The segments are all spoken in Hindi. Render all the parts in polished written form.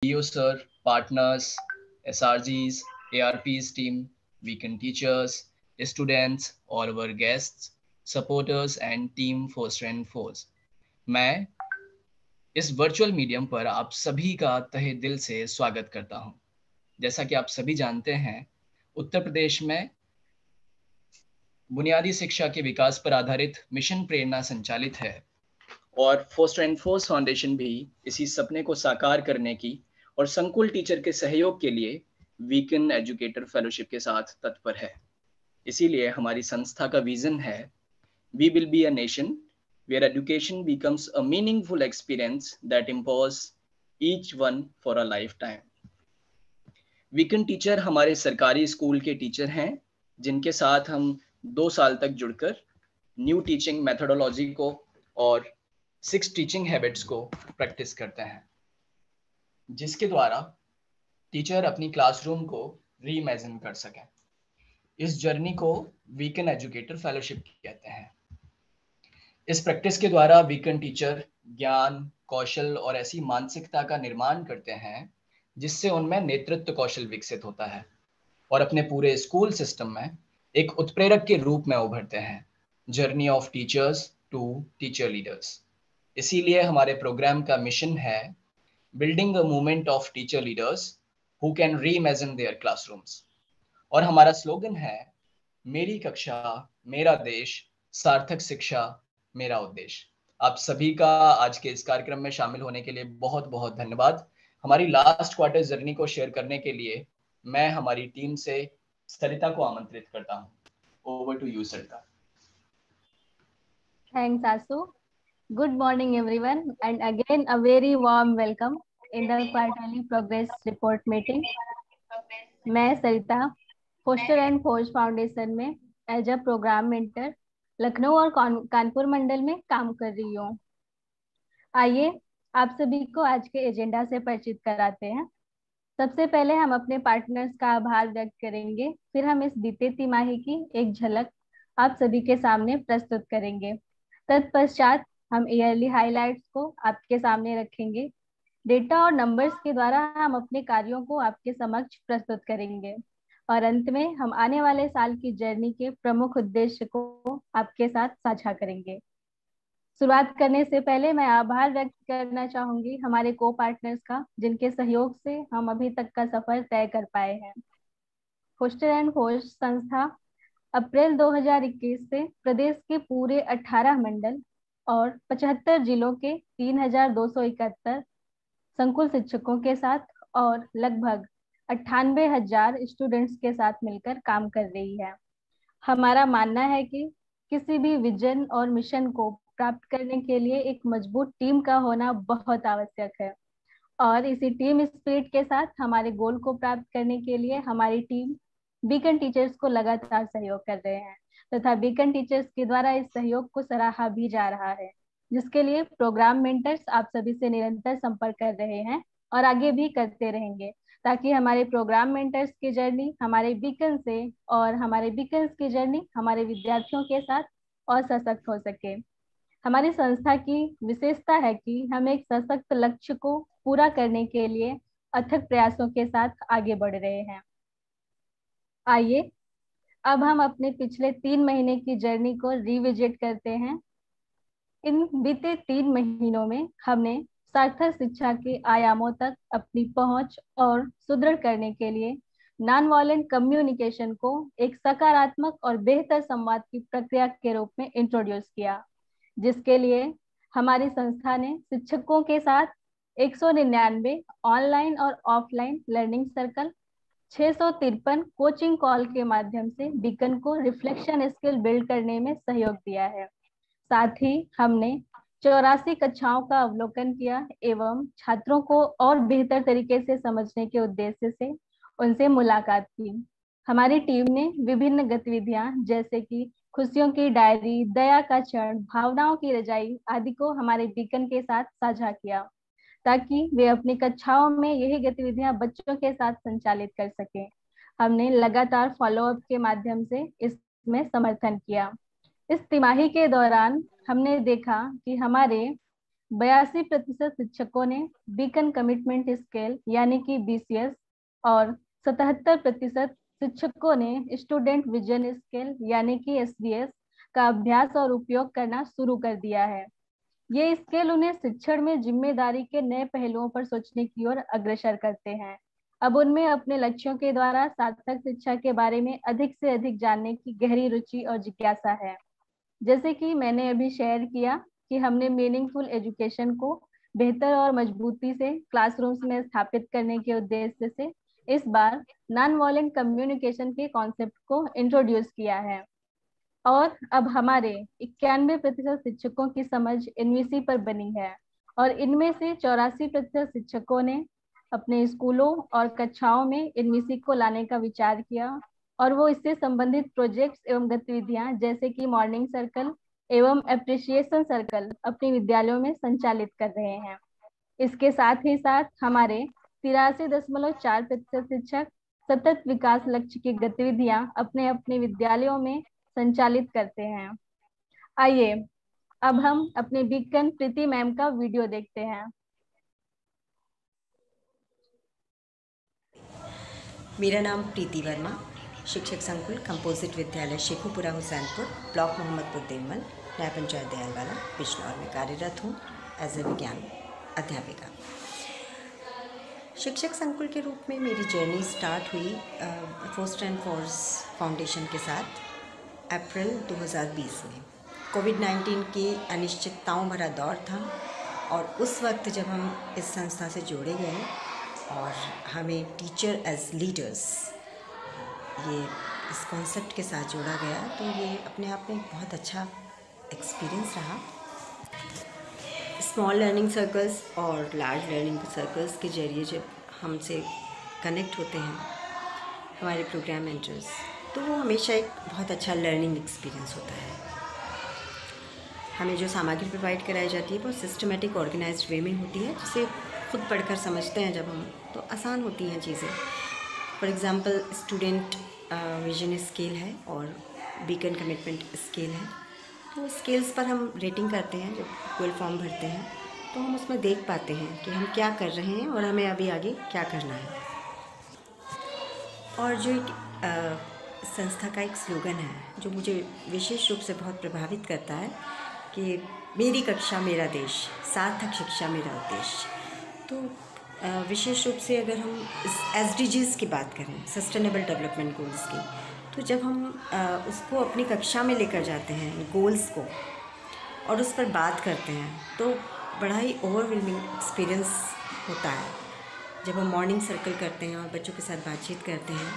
DO sir, partners, SRGs, ARPs team, weekend teachers, students, all our guests, supporters and team Foster and Foes. मैं इस वर्चुअल मीडियम पर आप सभी का तहे दिल से स्वागत करता हूं। जैसा कि आप सभी जानते हैं, उत्तर प्रदेश में बुनियादी शिक्षा के विकास पर आधारित मिशन प्रेरणा संचालित है और फोस्टर एंड फोर्स फाउंडेशन भी इसी सपने को साकार करने की और संकुल टीचर के सहयोग के लिए वीकेंड एजुकेटर फेलोशिप के साथ तत्पर है। इसीलिए हमारी संस्था का विजन है, we will be a nation where education becomes a meaningful experience that impose each one for a lifetime. Weekend teacher हमारे सरकारी स्कूल के टीचर हैं जिनके साथ हम 2 साल तक जुड़कर न्यू टीचिंग मेथोडोलॉजी को और 6 टीचिंग हैबिट्स को प्रैक्टिस करते हैं, जिसके द्वारा टीचर अपनी क्लासरूम को रीइमेजिन कर सकें। इस जर्नी को वीकेंड एजुकेटर फेलोशिप कहते हैं। इस प्रैक्टिस के द्वारा वीकेंड टीचर ज्ञान, कौशल और ऐसी मानसिकता का निर्माण करते हैं जिससे उनमें नेतृत्व कौशल विकसित होता है और अपने पूरे स्कूल सिस्टम में एक उत्प्रेरक के रूप में उभरते हैं। Journey of teachers to teacher leaders. इसीलिए हमारे प्रोग्राम का मिशन है building a movement of teacher leaders who can reimagine their classrooms. और हमारा स्लोगन है, मेरी कक्षा मेरा देश, सार्थक शिक्षा मेरा उद्देश्य। आप सभी का आज के इस कार्यक्रम में शामिल होने के लिए बहुत बहुत धन्यवाद। हमारी लास्ट क्वार्टर जर्नी को शेयर करने के लिए मैं हमारी टीम से सरिता को आमंत्रित करता हूँ। Over to you Sarita. Thanks, Asu. Good morning, everyone, and again a very warm welcome in the quarterly progress report meeting. मैं Sarita Foster and Force Foundation में as a programme mentor Lucknow और कानपुर मंडल में काम कर रही हूँ। आइए आप सभी को आज के एजेंडा से परिचित कराते हैं। सबसे पहले हम अपने पार्टनर्स का आभार व्यक्त करेंगे, फिर हम इस बीते तिमाही की एक झलक आप सभी के सामने प्रस्तुत करेंगे। तत्पश्चात हम ईयरली हाइलाइट्स को आपके सामने रखेंगे। डेटा और नंबर्स के द्वारा हम अपने कार्यों को आपके समक्ष प्रस्तुत करेंगे और अंत में हम आने वाले साल की जर्नी के प्रमुख उद्देश्य को आपके साथ साझा करेंगे। शुरुआत करने से पहले मैं आभार व्यक्त करना चाहूंगी हमारे को पार्टनर्स का, जिनके सहयोग से हम अभी तक का सफर तय कर पाए हैं। फोस्टर एंड फोर्स संस्था अप्रैल 2021 से प्रदेश के पूरे 18 मंडल और 75 जिलों के 3271 संकुल शिक्षकों के साथ और लगभग 98,000 स्टूडेंट्स के साथ मिलकर काम कर रही है। हमारा मानना है कि किसी भी विजन और मिशन को प्राप्त करने के लिए एक मजबूत टीम का होना बहुत आवश्यक है और इसी टीम स्पिरिट के साथ हमारे गोल को प्राप्त करने के लिए हमारी टीम बीकन टीचर्स को लगातार सहयोग कर रहे हैं तथा बीकन टीचर्स के द्वारा इस सहयोग को सराहा भी जा रहा है, जिसके लिए प्रोग्राम मेंटर्स आप सभी से निरंतर संपर्क कर रहे हैं और आगे भी करते रहेंगे, ताकि हमारे प्रोग्राम मेंटर्स की जर्नी हमारे बीकन से और हमारे बीकन्स की जर्नी हमारे विद्यार्थियों के साथ और सशक्त हो सके। हमारी संस्था की विशेषता है कि हम एक सशक्त लक्ष्य को पूरा करने के लिए अथक प्रयासों के साथ आगे बढ़ रहे हैं। आइए अब हम अपने पिछले 3 महीने की जर्नी को रिविजिट करते हैं। इन बीते 3 महीनों में हमने सार्थक शिक्षा के आयामों तक अपनी पहुंच और सुदृढ़ करने के लिए नॉन वायलेंट कम्युनिकेशन को एक सकारात्मक और बेहतर संवाद की प्रक्रिया के रूप में इंट्रोड्यूस किया, जिसके लिए हमारी संस्था ने शिक्षकों के साथ 199 ऑनलाइन और offline learning circle, 653 coaching call के माध्यम से बीकन को रिफ्लेक्शन स्किल बिल्ड करने में सहयोग दिया है। साथ ही हमने 84 कक्षाओं का अवलोकन किया एवं छात्रों को और बेहतर तरीके से समझने के उद्देश्य से उनसे मुलाकात की। हमारी टीम ने विभिन्न गतिविधियां जैसे कि खुशियों की डायरी, दया का क्षण, भावनाओं की रजाई आदि को हमारे बीकन के साथ साझा किया, ताकि वे अपनी कक्षाओं में यही गतिविधियां बच्चों के साथ संचालित कर सकें। हमने लगातार फॉलोअप के माध्यम से इसमें समर्थन किया। इस तिमाही के दौरान हमने देखा कि हमारे 82% शिक्षकों ने बीकन कमिटमेंट स्केल यानी कि BCS और 77% शिक्षकों ने स्टूडेंट विजन स्केल यानी कि SVS का अभ्यास और उपयोग करना शुरू कर दिया है। ये स्केल उन्हें शिक्षण में जिम्मेदारी के नए पहलुओं पर सोचने की ओर अग्रसर करते हैं। अब उनमें अपने लक्ष्यों के द्वारा सार्थक शिक्षा के बारे में अधिक से अधिक जानने की गहरी रुचि और जिज्ञासा है। जैसे कि मैंने अभी शेयर किया कि हमने मीनिंगफुल एजुकेशन को बेहतर और मजबूती से क्लासरूम्स में स्थापित करने के उद्देश्य से इस बार नॉन वायलेंट कम्युनिकेशन के कॉन्सेप्ट को इंट्रोड्यूस किया है। और अब हमारे 91% शिक्षकों की समझ NVC पर बनी है और इनमें से 84% शिक्षकों ने अपने स्कूलों और कक्षाओं में NVC को लाने का विचार किया और वो इससे संबंधित प्रोजेक्ट्स एवं गतिविधियां जैसे कि मॉर्निंग सर्कल एवं एप्रिसिएशन सर्कल अपने विद्यालयों में संचालित कर रहे हैं। इसके साथ ही साथ हमारे 83.4% शिक्षक सतत विकास लक्ष्य की गतिविधियां अपने अपने विद्यालयों में संचालित करते हैं। आइए अब हम अपने बीकन प्रीति मैम का वीडियो देखते हैं। मेरा नाम प्रीति वर्मा, शिक्षक संकुल कंपोजिट विद्यालय शेखुपुरा हुसैनपुर, ब्लॉक मोहम्मदपुर देवमल, न्याय पंचायत दयालवाला बिजनौर में कार्यरत हूँ एज ए विज्ञान अध्यापिका। शिक्षक संकुल के रूप में मेरी जर्नी स्टार्ट हुई फर्स्ट एंड फोर्स फाउंडेशन के साथ अप्रैल 2020 में। कोविड-19 की अनिश्चितताओं भरा दौर था और उस वक्त जब हम इस संस्था से जोड़े गए और हमें टीचर एज लीडर्स ये इस कॉन्सेप्ट के साथ जोड़ा गया, तो ये अपने आप में एक बहुत अच्छा एक्सपीरियंस रहा। स्मॉल लर्निंग सर्कल्स और लार्ज लर्निंग सर्कल्स के जरिए जब हमसे कनेक्ट होते हैं हमारे प्रोग्राम मेंटर्स, तो वो हमेशा एक बहुत अच्छा लर्निंग एक्सपीरियंस होता है। हमें जो सामग्री प्रोवाइड कराई जाती है वो सिस्टमेटिक ऑर्गेनाइज्ड वे में होती है, जिसे खुद पढ़कर समझते हैं जब हम, तो आसान होती हैं चीज़ें। For example student vision scale है और बीकन कमिटमेंट स्केल है, तो स्केल्स पर हम रेटिंग करते हैं। जब गूगल फॉर्म भरते हैं तो हम उसमें देख पाते हैं कि हम क्या कर रहे हैं और हमें अभी आगे क्या करना है। और जो एक संस्था का एक स्लोगन है जो मुझे विशेष रूप से बहुत प्रभावित करता है कि मेरी कक्षा मेरा देश, सार्थक शिक्षा मेरा उद्देश्य। तो विशेष रूप से अगर हम इस SDGs की बात करें, सस्टेनेबल डेवलपमेंट गोल्स की, तो जब हम उसको अपनी कक्षा में लेकर जाते हैं गोल्स को और उस पर बात करते हैं, तो बड़ा ही ओवरवेलमिंग एक्सपीरियंस होता है। जब हम मॉर्निंग सर्कल करते हैं और बच्चों के साथ बातचीत करते हैं,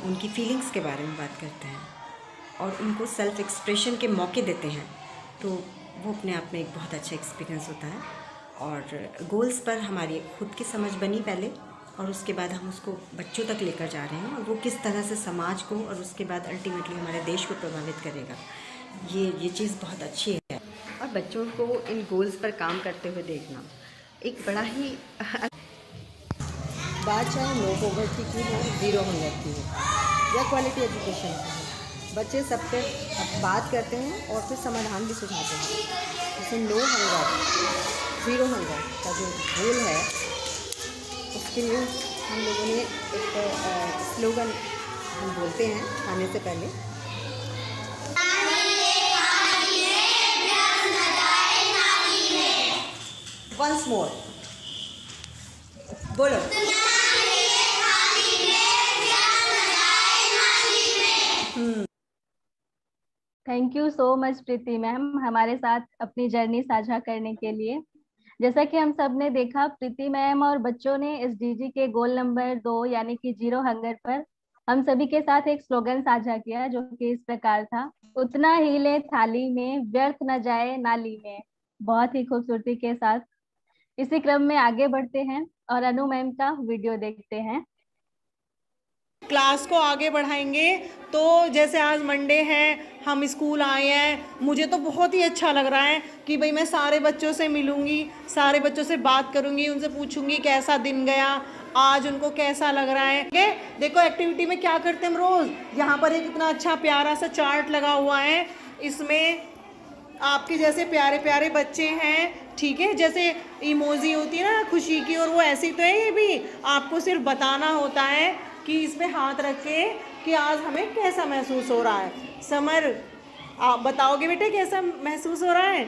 उनकी फीलिंग्स के बारे में बात करते हैं और उनको सेल्फ एक्सप्रेशन के मौके देते हैं, तो वो अपने आप में एक बहुत अच्छा एक्सपीरियंस होता है। और गोल्स पर हमारी खुद की समझ बनी पहले, और उसके बाद हम उसको बच्चों तक लेकर जा रहे हैं और वो किस तरह से समाज को और उसके बाद अल्टीमेटली हमारे देश को प्रभावित करेगा, ये चीज़ बहुत अच्छी है। और बच्चों को इन गोल्स पर काम करते हुए देखना एक बड़ा ही बात, चाहे नो पॉवर्टी की हो, ज़ीरो हंगर की हो या क्वालिटी एजुकेशन की हो, बच्चे सब पे बात करते हैं और फिर समाधान भी सुझाते हैं। जैसे नो हंगर, ज़ीरो हंगर का जो गोल है, उसके लिए हम लोगों ने एक स्लोगन हम बोलते हैं खाने से पहले, वंस मोर बोलो, thank you so much Preeti ma'am हमारे साथ अपनी जर्नी साझा करने के लिए। जैसा कि हम सब ने देखा, प्रीति मैम और बच्चों ने SDG के गोल नंबर 2 यानी कि जीरो हंगर पर हम सभी के साथ एक स्लोगन साझा किया, जो कि इस प्रकार था, उतना ही ले थाली में, व्यर्थ न जाए नाली में। बहुत ही खूबसूरती के साथ इसी क्रम में आगे बढ़ते हैं और अनु मैम का वीडियो देखते हैं। क्लास को आगे बढ़ाएंगे। तो जैसे आज मंडे है, हम स्कूल आए हैं, मुझे तो बहुत ही अच्छा लग रहा है कि भाई मैं सारे बच्चों से मिलूंगी, सारे बच्चों से बात करूंगी, उनसे पूछूंगी कैसा दिन गया, आज उनको कैसा लग रहा है। देखो एक्टिविटी में क्या करते हैं हम रोज़, यहाँ पर एक इतना अच्छा प्यारा सा चार्ट लगा हुआ है, इसमें आपके जैसे प्यारे प्यारे बच्चे हैं, ठीक है, जैसे इमोजी होती है ना खुशी की, और वो ऐसी तो है ये भी। आपको सिर्फ बताना होता है कि इस पे हाथ रख के कि आज हमें कैसा महसूस हो रहा है। समर, आप बताओगे बेटे कैसा महसूस हो रहा है?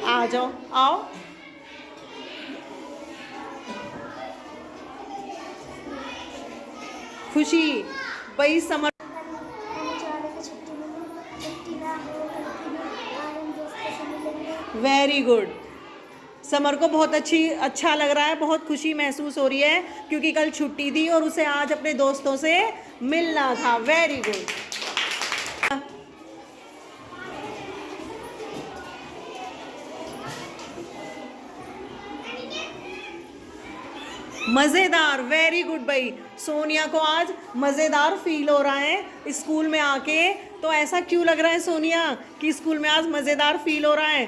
आ जाओ, आओ। खुशी भाई, समर वेरी गुड। समर को बहुत अच्छा लग रहा है, बहुत खुशी महसूस हो रही है क्योंकि कल छुट्टी थी और उसे आज अपने दोस्तों से मिलना था। Very good. मज़ेदार, वेरी गुड भाई। सोनिया को आज मज़ेदार फील हो रहा है स्कूल में आके। तो ऐसा क्यों लग रहा है सोनिया कि स्कूल में आज मज़ेदार फील हो रहा है?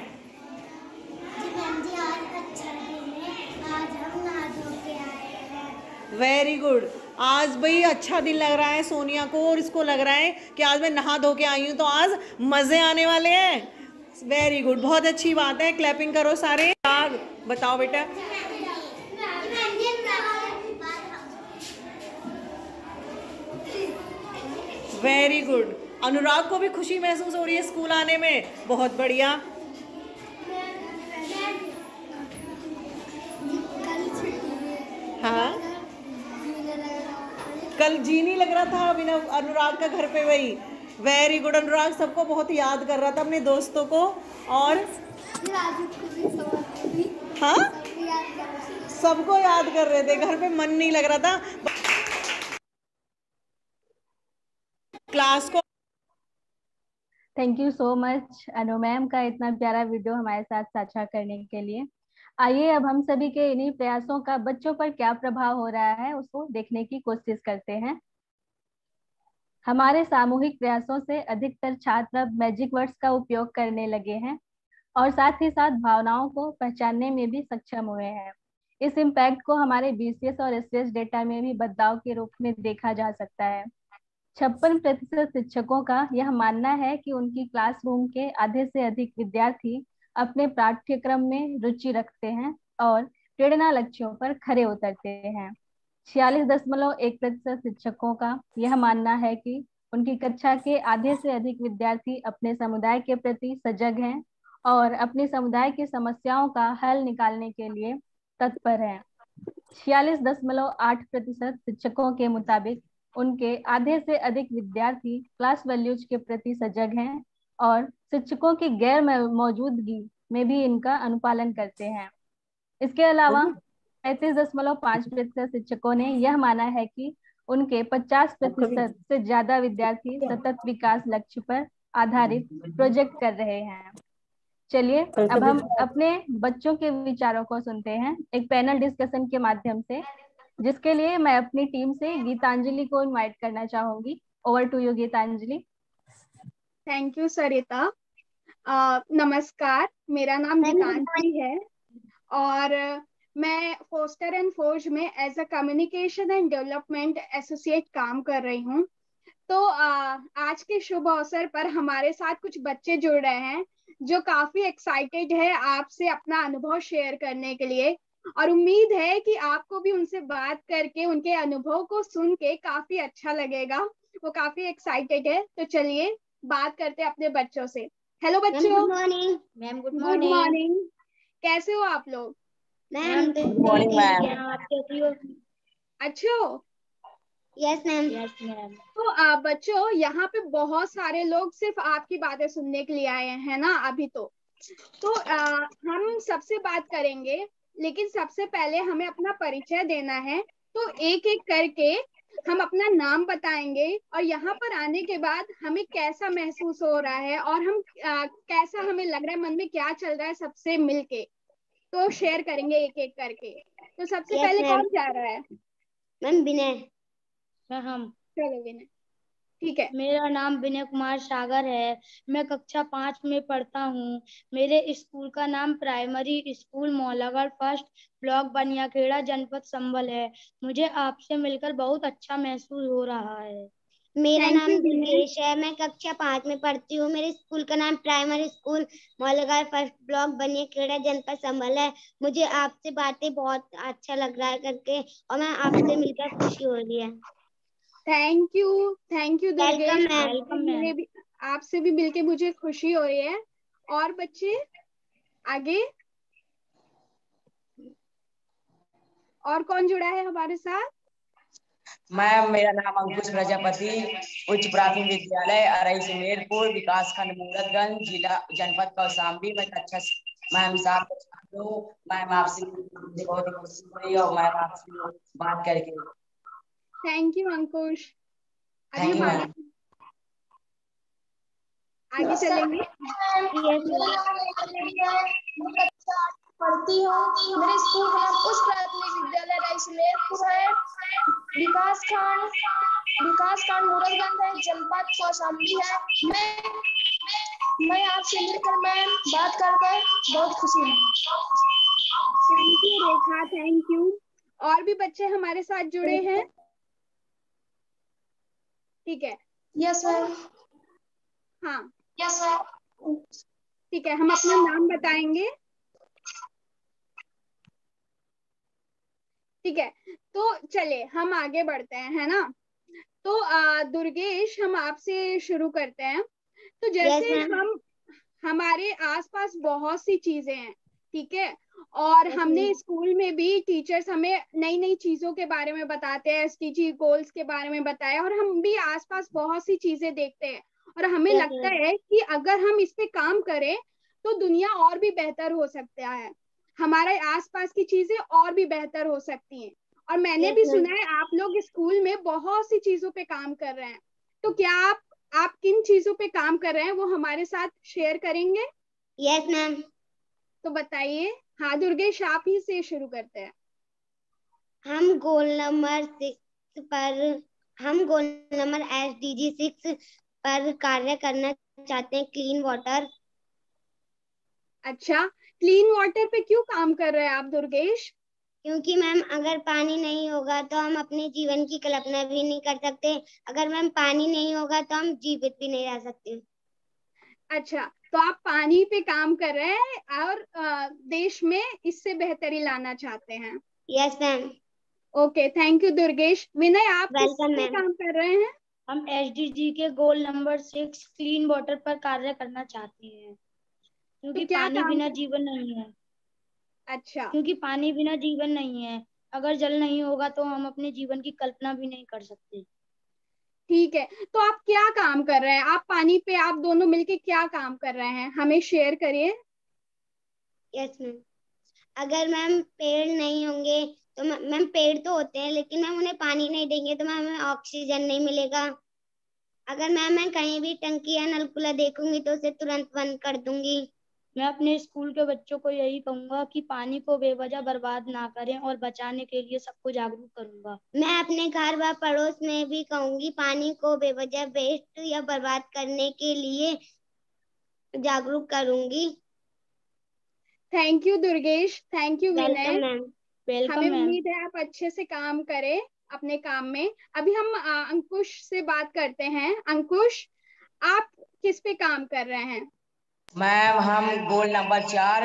Very good. आज भाई अच्छा दिन लग रहा है सोनिया को और इसको लग रहा है कि आज मैं नहा धो के आई हूँ तो आज मज़े आने वाले हैं। वेरी गुड, बहुत अच्छी बात है। क्लैपिंग करो सारे। बताओ बेटा। Very good. अनुराग को भी खुशी महसूस हो रही है स्कूल आने में, बहुत बढ़िया। हाँ, कल जी नहीं लग रहा था बिना अनुराग का घर पे। वही, वेरी गुड। अनुराग सबको बहुत याद कर रहा था, अपने दोस्तों को। और हाँ, सबको याद कर रहे थे, घर पे मन नहीं लग रहा था। क्लास को thank you so much Anu ma'am का इतना प्यारा वीडियो हमारे साथ साझा करने के लिए। आइए अब हम सभी के इन्हीं प्रयासों का बच्चों पर क्या प्रभाव हो रहा है उसको देखने की कोशिश करते हैं। हमारे सामूहिक प्रयासों से अधिकतर छात्र अब मैजिक वर्ड्स का उपयोग करने लगे हैं और साथ ही साथ भावनाओं को पहचानने में भी सक्षम हुए हैं। इस इम्पैक्ट को हमारे BCS और SCS डेटा में भी बदलाव के रूप में देखा जा सकता है। 56% शिक्षकों का यह मानना है कि उनकी क्लासरूम के आधे से अधिक विद्यार्थी अपने पाठ्यक्रम में रुचि रखते हैं और प्रेरणा लक्ष्यों पर खरे उतरते हैं। 46.1% शिक्षकों का यह मानना है कि उनकी कक्षा के आधे से अधिक विद्यार्थी अपने समुदाय के प्रति सजग हैं और अपने समुदाय की समस्याओं का हल निकालने के लिए तत्पर हैं। 46.8% शिक्षकों के मुताबिक उनके आधे से अधिक विद्यार्थी क्लास वैल्यूज के प्रति सजग हैं और शिक्षकों की गैर मौजूदगी में भी इनका अनुपालन करते हैं। इसके अलावा 35.5% शिक्षकों ने यह माना है कि उनके 50% से ज्यादा विद्यार्थी सतत विकास लक्ष्य पर आधारित प्रोजेक्ट कर रहे हैं। चलिए अब हम अपने बच्चों के विचारों को सुनते हैं एक पैनल डिस्कशन के माध्यम से, जिसके लिए मैं अपनी टीम से गीतांजलि को इनवाइट करना चाहूंगी। Over to you Geetanjali. Thank you Sarita. नमस्कार, मेरा नाम गीतांजलि है और मैं फोस्टर एंड फोर्ज में as a communication and development associate काम कर रही हूँ। तो आज के शुभ अवसर पर हमारे साथ कुछ बच्चे जुड़ रहे हैं जो काफी एक्साइटेड है आपसे अपना अनुभव शेयर करने के लिए, और उम्मीद है कि आपको भी उनसे बात करके उनके अनुभव को सुन के काफी अच्छा लगेगा। वो काफी एक्साइटेड है। तो चलिए बात करते हैं अपने बच्चों से। हेलो बच्चों। Good morning ma'am. Good morning. कैसे हो आप लोग? Ma'am good morning ma'am. आप कैसी हो? अच्छे हो? Yes ma'am. Yes ma'am. तो बच्चों, यहाँ पे बहुत सारे लोग सिर्फ आपकी बातें सुनने के लिए आए हैं ना अभी। तो हम सबसे बात करेंगे, लेकिन सबसे पहले हमें अपना परिचय देना है। तो एक एक करके हम अपना नाम बताएंगे और यहाँ पर आने के बाद हमें कैसा महसूस हो रहा है और हम कैसा हमें लग रहा है, मन में क्या चल रहा है, सबसे मिलके तो शेयर करेंगे एक एक करके। तो सबसे पहले कौन जा रहा है? मैम विनय। हम। चलो विनय, ठीक है। मेरा नाम विनय कुमार सागर है। मैं कक्षा 5 में पढ़ता हूँ। मेरे स्कूल का नाम primary school Maulagarh first block Baniyakheda जनपद संभल है। मुझे आपसे मिलकर बहुत अच्छा महसूस हो रहा है। मेरा Thank नाम you, विनय। दुर्गेश है, मैं कक्षा 5 में पढ़ती हूँ। मेरे स्कूल का नाम primary school Maulgar first block Baniyakheda जनपद संभल है। मुझे आपसे बातें बहुत अच्छा लग रहा है करके, और मैं आपसे मिलकर खुशी हो रही है। Thank you Durgesh. Welcome ma'am. आपसे भी मिलके मुझे खुशी हो रही है। और बच्चे आगे और कौन जुड़ा है हमारे साथ? मैम, मेरा नाम अंकुश प्रजापति, उच्च प्राथमिक विद्यालय अरई सुमेरपुर, विकास खंड मूरतगंज, जिला जनपद कौशाम्बी में कक्षा मैम 7 मैम आपसे मुझे बहुत ही खुशी हुई और मैम आपसे बात करके। थैंक यू अंकुश। अभी थैंक हम यू आगे मैम। चलेंगे। पढ़ती हूँ। मेरे स्कूल का नाम उच्च प्राथमिक विद्यालय रई सुमेरपुर है, विकास खंड मूरतगंज है, जनपद कौशाम्बी है। मैं आपसे मिलकर मैम बात कर बहुत खुशी हूँ। Thank you Rekha, thank you. और भी बच्चे हमारे साथ जुड़े हैं? ठीक है। Yes ma'am. हाँ यस मैम। ठीक है, हम अपना नाम बताएंगे। ठीक है, तो चले हम आगे बढ़ते हैं, है ना। तो दुर्गेश, हम आपसे शुरू करते हैं। तो जैसे हमारे आसपास बहुत सी चीजें हैं, ठीक है, और हमने स्कूल में भी टीचर्स हमें नई नई चीजों के बारे में बताते हैं, एसडीजी गोल्स के बारे में बताया, और हम भी आसपास बहुत सी चीजें देखते हैं और हमें लगता है कि अगर हम इस पे काम करें तो दुनिया और भी बेहतर हो सकता है, हमारे आसपास की चीजें और भी बेहतर हो सकती हैं। और मैंने भी सुना है आप लोग स्कूल में बहुत सी चीजों पे काम कर रहे हैं, तो क्या आप किन चीजों पे काम कर रहे हैं वो हमारे साथ शेयर करेंगे? Yes ma'am. तो बताइए। हाँ दुर्गेश, आप ही से शुरू करते हैं। हम गोल नंबर SDG 6 पर कार्य करना चाहते हैं, क्लीन वाटर। अच्छा, क्लीन वाटर पे क्यों काम कर रहे हैं आप दुर्गेश? क्योंकि मैम अगर पानी नहीं होगा तो हम अपने जीवन की कल्पना भी नहीं कर सकते। अगर मैम पानी नहीं होगा तो हम जीवित भी नहीं रह सकते। अच्छा, तो आप पानी पे काम कर रहे हैं और देश में इससे बेहतरी लाना चाहते हैं। Yes ma'am. Okay, thank you Durgesh. Vinay, आप किस पे काम कर रहे हैं? हम SDG के गोल नंबर 6 क्लीन वाटर पर कार्य करना चाहते हैं, क्योंकि पानी बिना जीवन नहीं है। अच्छा, क्योंकि पानी बिना जीवन नहीं है। अगर जल नहीं होगा तो हम अपने जीवन की कल्पना भी नहीं कर सकते। ठीक है, तो आप क्या काम कर रहे हैं? आप पानी पे आप दोनों मिलके क्या काम कर रहे हैं, हमें शेयर करिए। Yes ma'am. अगर मैम पेड़ नहीं होंगे तो मैम पेड़ तो होते हैं लेकिन मैम उन्हें पानी नहीं देंगे तो मैम हमें ऑक्सीजन नहीं मिलेगा। अगर मैम मैं कहीं भी टंकी या नल खुला देखूंगी तो उसे तुरंत बंद कर दूंगी। मैं अपने स्कूल के बच्चों को यही कहूंगा कि पानी को बेवजह बर्बाद ना करें और बचाने के लिए सबको जागरूक करूंगा। मैं अपने घर व पड़ोस में भी कहूंगी पानी को बेवजह वेस्ट या बर्बाद करने के लिए जागरूक करूंगी। Thank you Durgesh, thank you Vinay. Welcome हमें उम्मीद है आप अच्छे से काम करें अपने काम में। अभी हम अंकुश से बात करते हैं। अंकुश, आप किस पे काम कर रहे हैं? मैम, हम गोल नंबर 4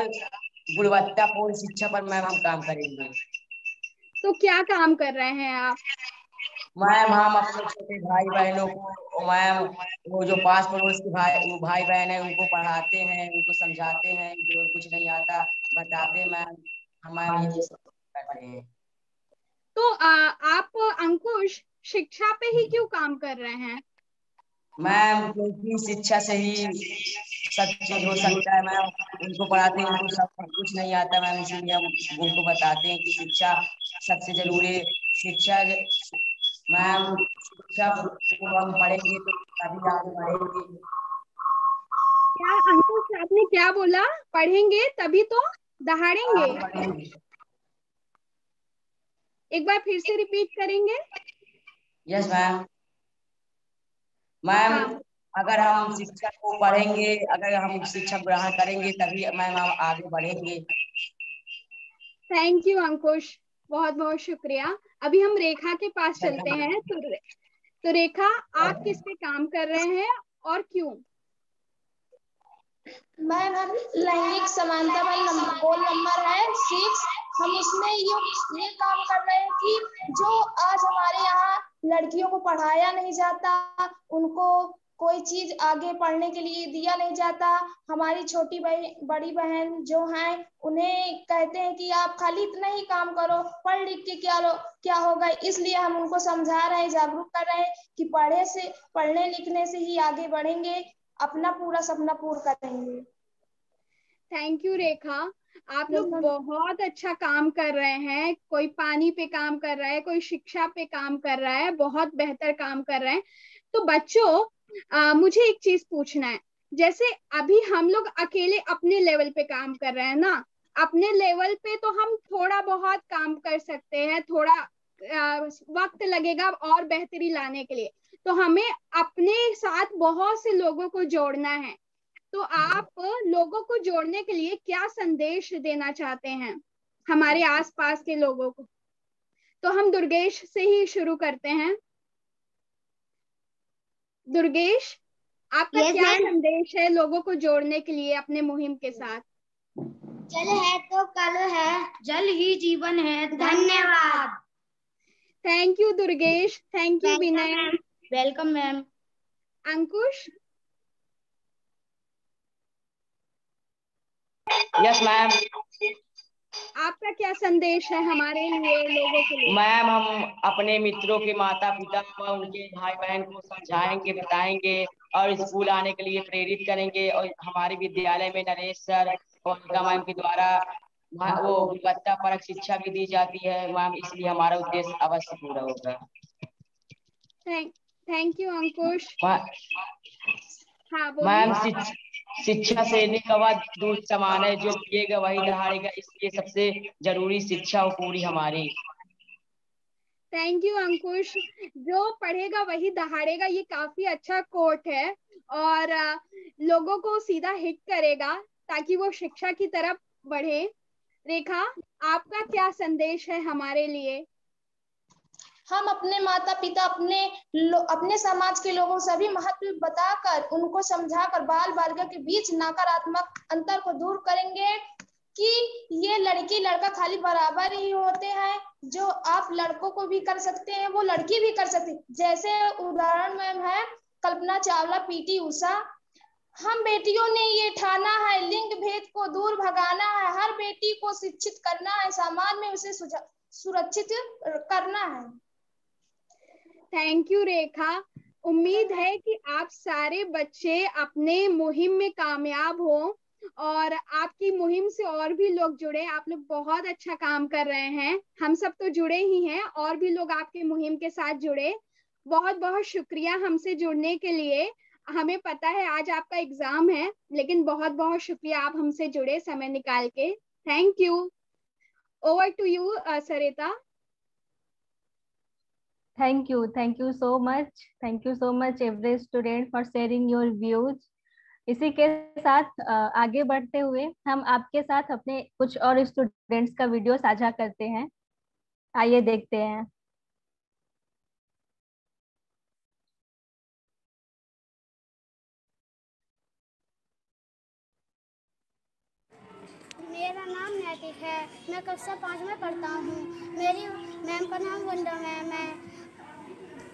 गुणवत्तापूर्ण शिक्षा पर मैम हम काम करेंगे। तो क्या काम कर रहे हैं आप? मैम, हम अपने छोटे भाई बहनों को मैम वो जो पास पड़ोस के भाई बहन है उनको पढ़ाते हैं, उनको समझाते हैं, जो कुछ नहीं आता बताते मैम। हम मैम ये सब करते हैं। तो आप अंकुश शिक्षा पे ही क्यों काम कर रहे हैं? मैम, क्योंकि शिक्षा से ही सब चीज हो सकता है मैम। उनको पढ़ाते हैं, उनको सब कुछ नहीं आता मैम, इसीलिए हम उनको बताते हैं कि शिक्षा सबसे जरूरी है। शिक्षा मैम, शिक्षा को हम पढ़ेंगे तो तभी आगे बढ़ेंगे। क्या अंकुश, आपने क्या बोला? पढ़ेंगे तभी तो दहाड़ेंगे? एक बार फिर से रिपीट करेंगे? Yes ma'am. मैम, अगर हम शिक्षा को पढ़ेंगे, अगर हम शिक्षा ग्रहण करेंगे तभी मैम हम आगे बढ़ेंगे। थैंक यू अंकुश, बहुत बहुत शुक्रिया। अभी हम रेखा के पास चलते हैं। तो तो रेखा, आप किस पे काम कर रहे हैं और क्यों? मैम हम लैंगिक समानता वाला गोल नंबर है 6, हम इसमें ये काम कर रहे हैं कि जो आज हमारे यहाँ लड़कियों को पढ़ाया नहीं जाता, उनको कोई चीज आगे पढ़ने के लिए दिया नहीं जाता। हमारी छोटी बड़ी बहन जो हैं उन्हें कहते हैं कि आप खाली इतना ही काम करो, पढ़ लिख के क्या होगा। इसलिए हम उनको समझा रहे हैं, जागरूक कर रहे हैं कि पढ़ने लिखने से ही आगे बढ़ेंगे, अपना पूरा सपना पूरा करेंगे। थैंक यू रेखा, आप लोग बहुत अच्छा काम कर रहे हैं। कोई पानी पे काम कर रहा है, कोई शिक्षा पे काम कर रहा है, बहुत बेहतर काम कर रहे हैं। तो बच्चों, मुझे एक चीज पूछना है। जैसे अभी हम लोग अकेले अपने लेवल पे काम कर रहे हैं ना, अपने लेवल पे तो हम थोड़ा बहुत काम कर सकते हैं, थोड़ा वक्त लगेगा और बेहतरी लाने के लिए। तो हमें अपने साथ बहुत से लोगों को जोड़ना है। तो आप लोगों को जोड़ने के लिए क्या संदेश देना चाहते हैं हमारे आसपास के लोगों को? तो हम दुर्गेश से ही शुरू करते हैं। दुर्गेश, आपका क्या संदेश है लोगों को जोड़ने के लिए अपने मुहिम के साथ? जल है तो कल है, जल ही जीवन है। धन्यवाद। Thank you Durgesh, thank you Vinay. Welcome ma'am. Ankush? Yes ma'am. आपका क्या संदेश है हमारे लिए, लोगों के लिए? मैम, हम अपने मित्रों के माता पिता व उनके भाई बहन को समझाएंगे, बताएंगे और स्कूल आने के लिए प्रेरित करेंगे। और हमारे विद्यालय में नरेश सर और गीता मैम के द्वारा वो गुणवत्ता परक शिक्षा भी दी जाती है मैम, इसलिए हमारा उद्देश्य अवश्य पूरा होगा। थैंक यू अंकुश। हाँ मैम, बोलिए। शिक्षा से निकवा दूध समान है, जो पिएगा वही दहाड़ेगा, इसलिए सबसे जरूरी शिक्षा हो पूरी हमारी। थैंक यू अंकुश। जो पढ़ेगा वही दहाड़ेगा, ये काफी अच्छा कोट है और लोगों को सीधा हिट करेगा ताकि वो शिक्षा की तरफ बढ़े। रेखा, आपका क्या संदेश है हमारे लिए? हम अपने माता पिता, अपने समाज के लोगों सभी महत्व बताकर, उनको समझाकर बाल बालिका के बीच नकारात्मक अंतर को दूर करेंगे कि ये लड़की लड़का खाली बराबर ही होते हैं। जो आप लड़कों को भी कर सकते हैं वो लड़की भी कर सकती। जैसे उदाहरण में है कल्पना चावला, पीटी उषा। हम बेटियों ने ये ठाना है, लिंग भेद को दूर भगाना है, हर बेटी को शिक्षित करना है, समाज में उसे सुरक्षित करना है। थैंक यू रेखा। उम्मीद है कि आप सारे बच्चे अपने मुहिम में कामयाब हो और आपकी मुहिम से और भी लोग जुड़े। आप लोग बहुत अच्छा काम कर रहे हैं, हम सब तो जुड़े ही हैं, और भी लोग आपके मुहिम के साथ जुड़े। बहुत बहुत शुक्रिया हमसे जुड़ने के लिए। हमें पता है आज आपका एग्जाम है, लेकिन बहुत बहुत शुक्रिया आप हमसे जुड़े समय निकाल के। Thank you. Over to you Sarita. Thank you so much every student for sharing your views. इसी के साथ आगे बढ़ते हुए हम आपके साथ अपने कुछ और स्टूडेंट्स का वीडियो साझा करते हैं। आइए देखते हैं। मेरा नाम नैतिक है, मैं कक्षा 5 में पढ़ता हूँ। मेरी मैम का नाम वंडा मैम है।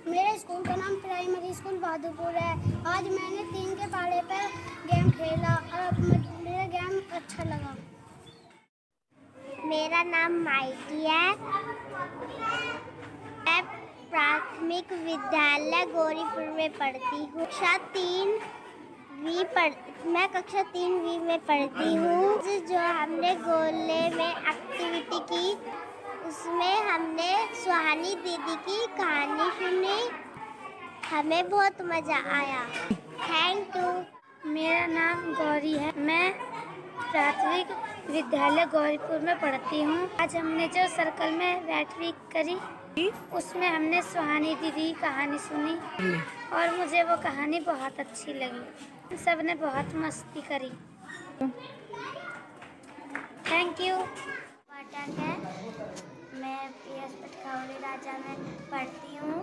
मेरे स्कूल का नाम प्राइमरी स्कूल बहादुरपुर है। आज मैंने 3 के पारे पर गेम खेला और मुझे गेम अच्छा लगा। मेरा नाम माइटी है। मैं प्राथमिक विद्यालय गौरीपुर में पढ़ती हूँ। मैं कक्षा 3वीं में पढ़ती हूँ। जो हमने गोले में एक्टिविटी की, उसमें हमने सुहानी दीदी की कहानी सुनी, हमें बहुत मज़ा आया। Thank you. मेरा नाम गौरी है, मैं प्राथमिक विद्यालय गौरीपुर में पढ़ती हूँ। आज हमने जो सर्कल में बैठक करी, उसमें हमने सुहानी दीदी की कहानी सुनी और मुझे वो कहानी बहुत अच्छी लगी। सब ने बहुत मस्ती करी। Thank you. मैं PS पटखौरी राजा में पढ़ती हूँ।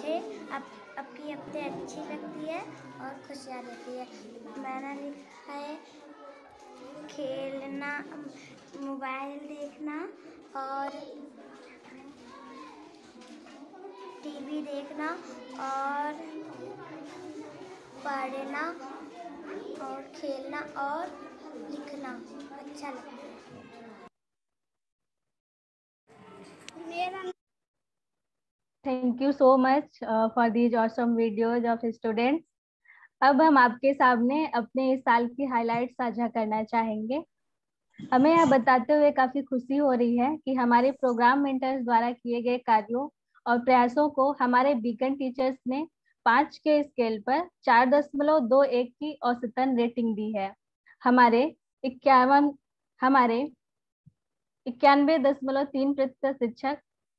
मुझे आपकी हफ्ते अच्छी लगती है और खुशियाँ देती है। मैंने लिखा है खेलना, मोबाइल देखना और टीवी देखना और पढ़ना और खेलना और लिखना अच्छा लगता है। मेरा thank you so much for these awesome videos of students. अब हम आपके सामने अपने इस साल की हाइलाइट साझा करना चाहेंगे। हमें यह बताते हुए काफी खुशी हो रही है कि हमारे प्रोग्राम मेंटर्स द्वारा किए गए कार्यों और प्रयासों को हमारे बीकन टीचर्स ने 5 के स्केल पर 4.21 की औसतन रेटिंग दी है। हमारे 91.3% शिक्षक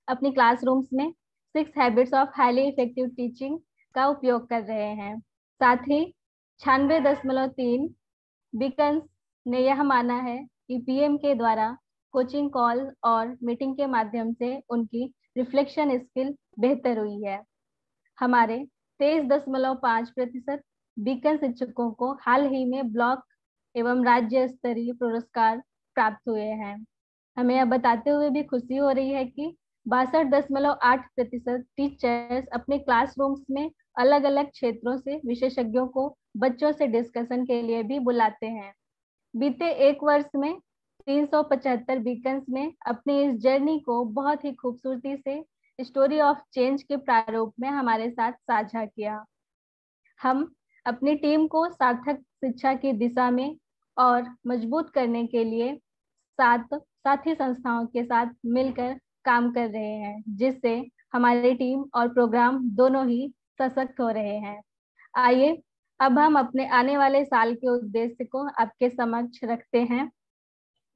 अपनी क्लासरूम्स में 6 habits of highly effective teaching का उपयोग कर रहे हैं। साथ ही 96.3 बीकन्स ने यह माना है कि पीएम के द्वारा कोचिंग कॉल और मीटिंग के माध्यम से उनकी रिफ्लेक्शन स्किल बेहतर हुई है। हमारे 23.5% बीकन शिक्षकों को हाल ही में ब्लॉक एवं राज्य स्तरीय पुरस्कार प्राप्त हुए हैं। हमें यह बताते हुए भी खुशी हो रही है कि 62.8% टीचर्स अपने क्लासरूम्स में अलग अलग क्षेत्रों से विशेषज्ञों को बच्चों से डिस्कशन के लिए भी बुलाते हैं। बीते एक वर्ष में 375 बीकन्स ने अपनी इस जर्नी को बहुत ही खूबसूरती से स्टोरी ऑफ चेंज के प्रारूप में हमारे साथ साझा किया। हम अपनी टीम को सार्थक शिक्षा की दिशा में और मजबूत करने के लिए साथी संस्थाओं के साथ मिलकर काम कर रहे हैं, जिससे हमारी टीम और प्रोग्राम दोनों ही सशक्त हो रहे हैं। आइए अब हम अपने आने वाले साल के उद्देश्य को आपके समक्ष रखते हैं।